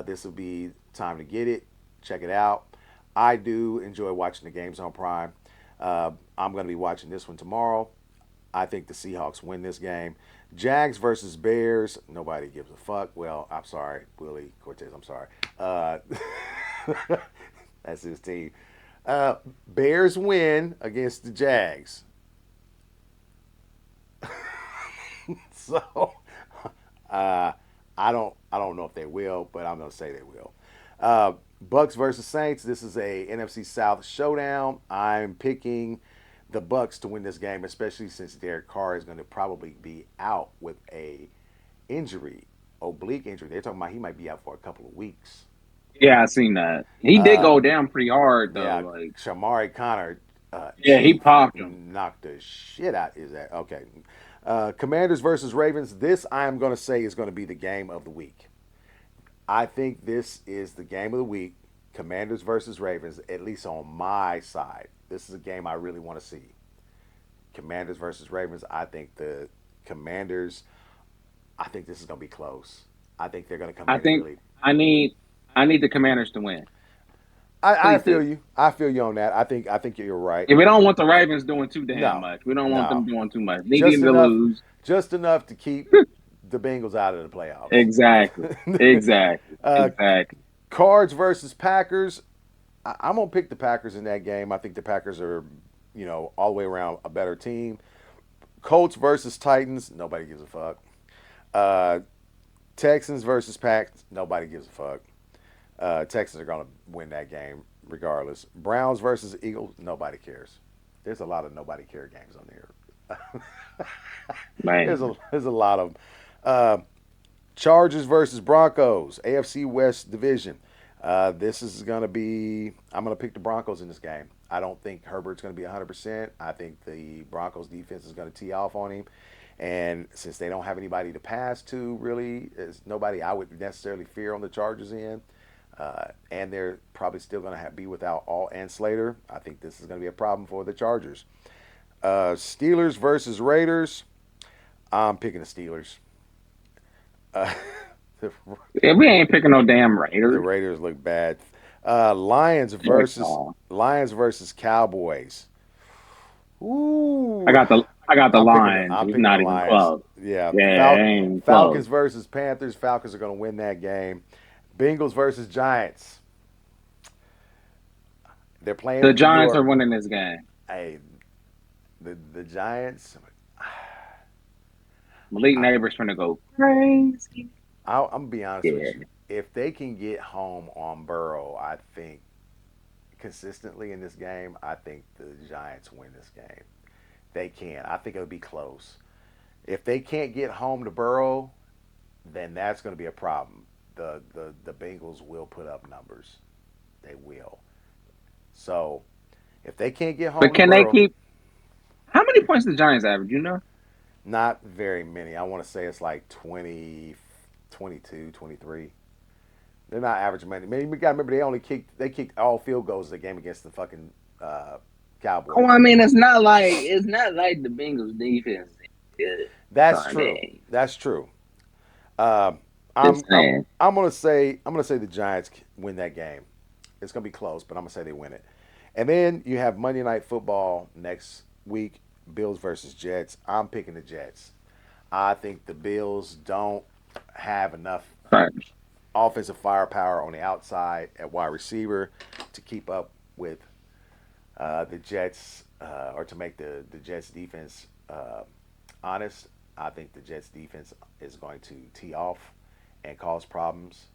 This will be time to get it, check it out. I do enjoy watching the games on Prime. I'm going to be watching this one tomorrow. I think the Seahawks win this game. Jags versus Bears. Nobody gives a fuck. Well, I'm sorry, Willie Cortez. I'm sorry. Uh, that's his team. Bears win against the Jags. So uh, I don't know if they will, but I'm gonna say they will. Bucks versus Saints. This is a NFC South showdown. I'm picking the Bucks to win this game, especially since Derek Carr is going to probably be out with a injury, oblique injury. They're talking about he might be out for a couple of weeks. Yeah, I seen that. He did Uh, go down pretty hard though. yeah, Like, Shamari Connor, yeah, he Chief popped him. knocked the shit out. Is that okay? Commanders versus Ravens. This I am going to say is going to be the game of the week. I think this is the game of the week. Commanders versus Ravens, at least on my side. This is a game I really want to see. Commanders versus Ravens. I think the Commanders. I think this is going to be close. I think they're going to come I in and think really. I need I need the Commanders to win. I Please feel do. you. I feel you on that. I think you're right. Yeah, we don't want the Ravens doing too damn No, much. We don't want them no, doing too much. They just need to enough, lose. just enough to keep the Bengals out of the playoffs. Exactly. Exactly. uh, Exactly. Cards versus Packers. I'm gonna pick the Packers in that game. I think the Packers are, all the way around a better team. Colts versus Titans. Nobody gives a fuck. Uh, Texans versus Packs. Nobody gives a fuck. Texans are gonna win that game regardless. Browns versus Eagles. Nobody cares. There's a lot of nobody care games on there. Man. There's a lot of them. Uh, Chargers versus Broncos, AFC West division. This is going to be. I'm going to pick the Broncos in this game. I don't think Herbert's going to be 100%. I think the Broncos defense is going to tee off on him. And since they don't have anybody to pass to, really, it's nobody I would necessarily fear on the Chargers end. And they're probably still going to be without All and Slater. I think this is going to be a problem for the Chargers. Steelers versus Raiders. I'm picking the Steelers. Uh, the, Yeah, we ain't picking no damn the Raiders. Raiders look bad. Lions Heck versus no. Lions versus Cowboys. I Ooh, got the I got the Lions. I'm It's picking the not even Lions. close. Yeah, Yeah, it ain't even close. Falcons versus Panthers. Falcons are going to win that game. Bengals versus Giants. They're playing The in New Giants are York. winning this game. Hey, the Giants. Malik I, Neighbors gonna go crazy. I'm gonna be honest with Yeah. you. If they can get home on Burrow, I think consistently in this game, I think the Giants win this game. They can. I think it'll be close. If they can't get home to Burrow, then that's going to be a problem. The Bengals will put up numbers. They will. So if they can't get But home to can they Burrow, keep how many points the Giants average, you know? not very many. I want to say it's like 20, 22, 23. They're not averaging many. Man, you got to remember they kicked all field goals the game against the fucking uh, Oh, Cowboys. I mean it's not like the Bengals defense is good. So That's I true. mean, That's true. Uh, I'm just I'm saying. I'm gonna say the Giants win that game. It's gonna be close, but I'm gonna say they win it. And then you have Monday Night Football next week, Bills versus Jets. I'm picking the Jets. I think the Bills don't have enough Right. offensive firepower on the outside at wide receiver to keep up with the Jets or to make the Jets defense honest. I think the Jets defense is going to tee off and cause problems.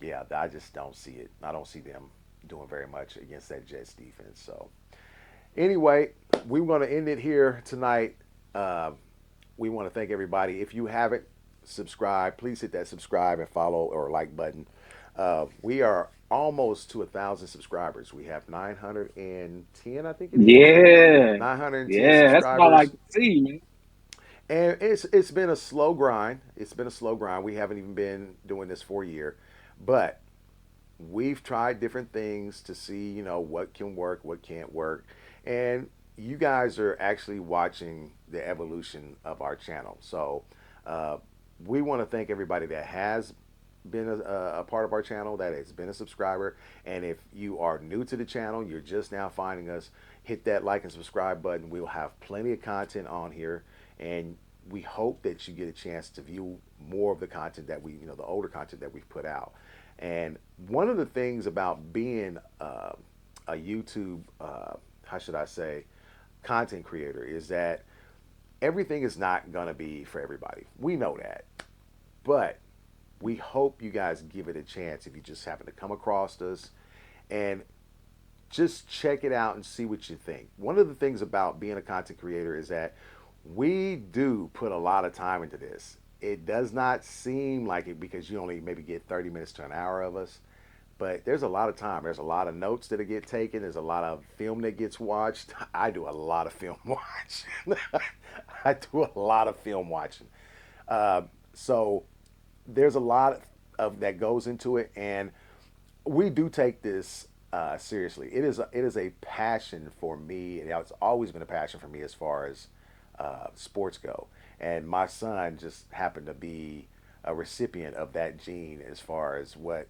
Yeah, I just don't see it. I don't see them doing very much against that Jets defense. So anyway, we're going to end it here tonight. Uh, we want to thank everybody. If you haven't subscribed, please hit that subscribe and follow or like button. We are almost to 1,000 subscribers. We have 910, I think it is. Yeah. 910 Yeah, that's what I like subscribers. to see, man. And it's been a slow grind. It's been a slow grind. We haven't even been doing this for a year, but we've tried different things to see, what can work, what can't work, and you guys are actually watching the evolution of our channel. So uh, we want to thank everybody that has been a part of our channel, that has been a subscriber. And if you are new to the channel, you're just now finding us, hit that like and subscribe button. We'll have plenty of content on here, and we hope that you get a chance to view more of the content that the older content that we've put out. And one of the things about being a YouTube, how should I say, content creator is that everything is not going to be for everybody. We know that. But we hope you guys give it a chance if you just happen to come across us and just check it out and see what you think. One of the things about being a content creator is that we do put a lot of time into this. It does not seem like it because you only maybe get 30 minutes to an hour of us. But there's a lot of time. There's a lot of notes that get taken. There's a lot of film that gets watched. I do a lot of film watching. I do a lot of film watching. So there's a lot of that goes into it, and we do take this seriously. It is a passion for me, and it's always been a passion for me as far as sports go. And my son just happened to be a recipient of that gene as far as what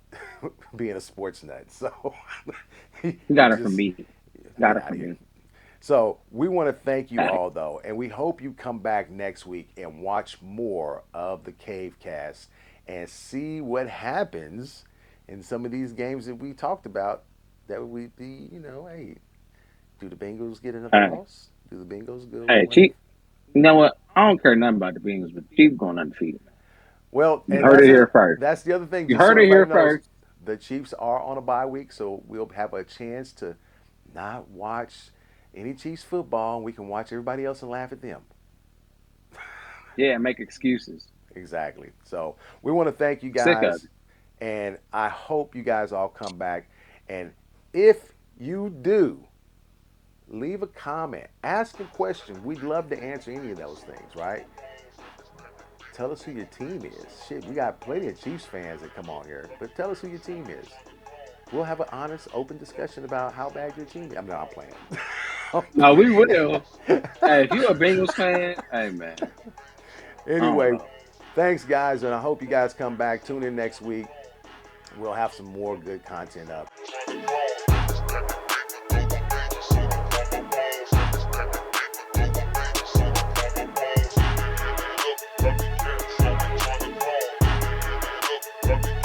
being a sports nut. So You got it from me. Got it from me. So we want to thank you all though, and we hope you come back next week and watch more of the Cave Cast and see what happens in some of these games that we talked about. That would be, hey, do the Bengals get another loss? Do the Bengals go? Hey, Chief. You know what? I don't care nothing about the Bengals, but Chiefs going undefeated. Well, you heard it here first. That's the other thing. You heard it here first. The Chiefs are on a bye week, so we'll have a chance to not watch any Chiefs football, and we can watch everybody else and laugh at them. Yeah, make excuses. Exactly. So we want to thank you guys, and I hope you guys all come back. And if you do, leave a comment, ask a question. We'd love to answer any of those things, right? Tell us who your team is. Shit, we got plenty of Chiefs fans that come on here, but tell us who your team is. We'll have an honest, open discussion about how bad your team is. I'm not playing. No, we will. Hey, if you're a Bengals fan, hey, man. Anyway, thanks, guys, and I hope you guys come back. Tune in next week. We'll have some more good content up. Look,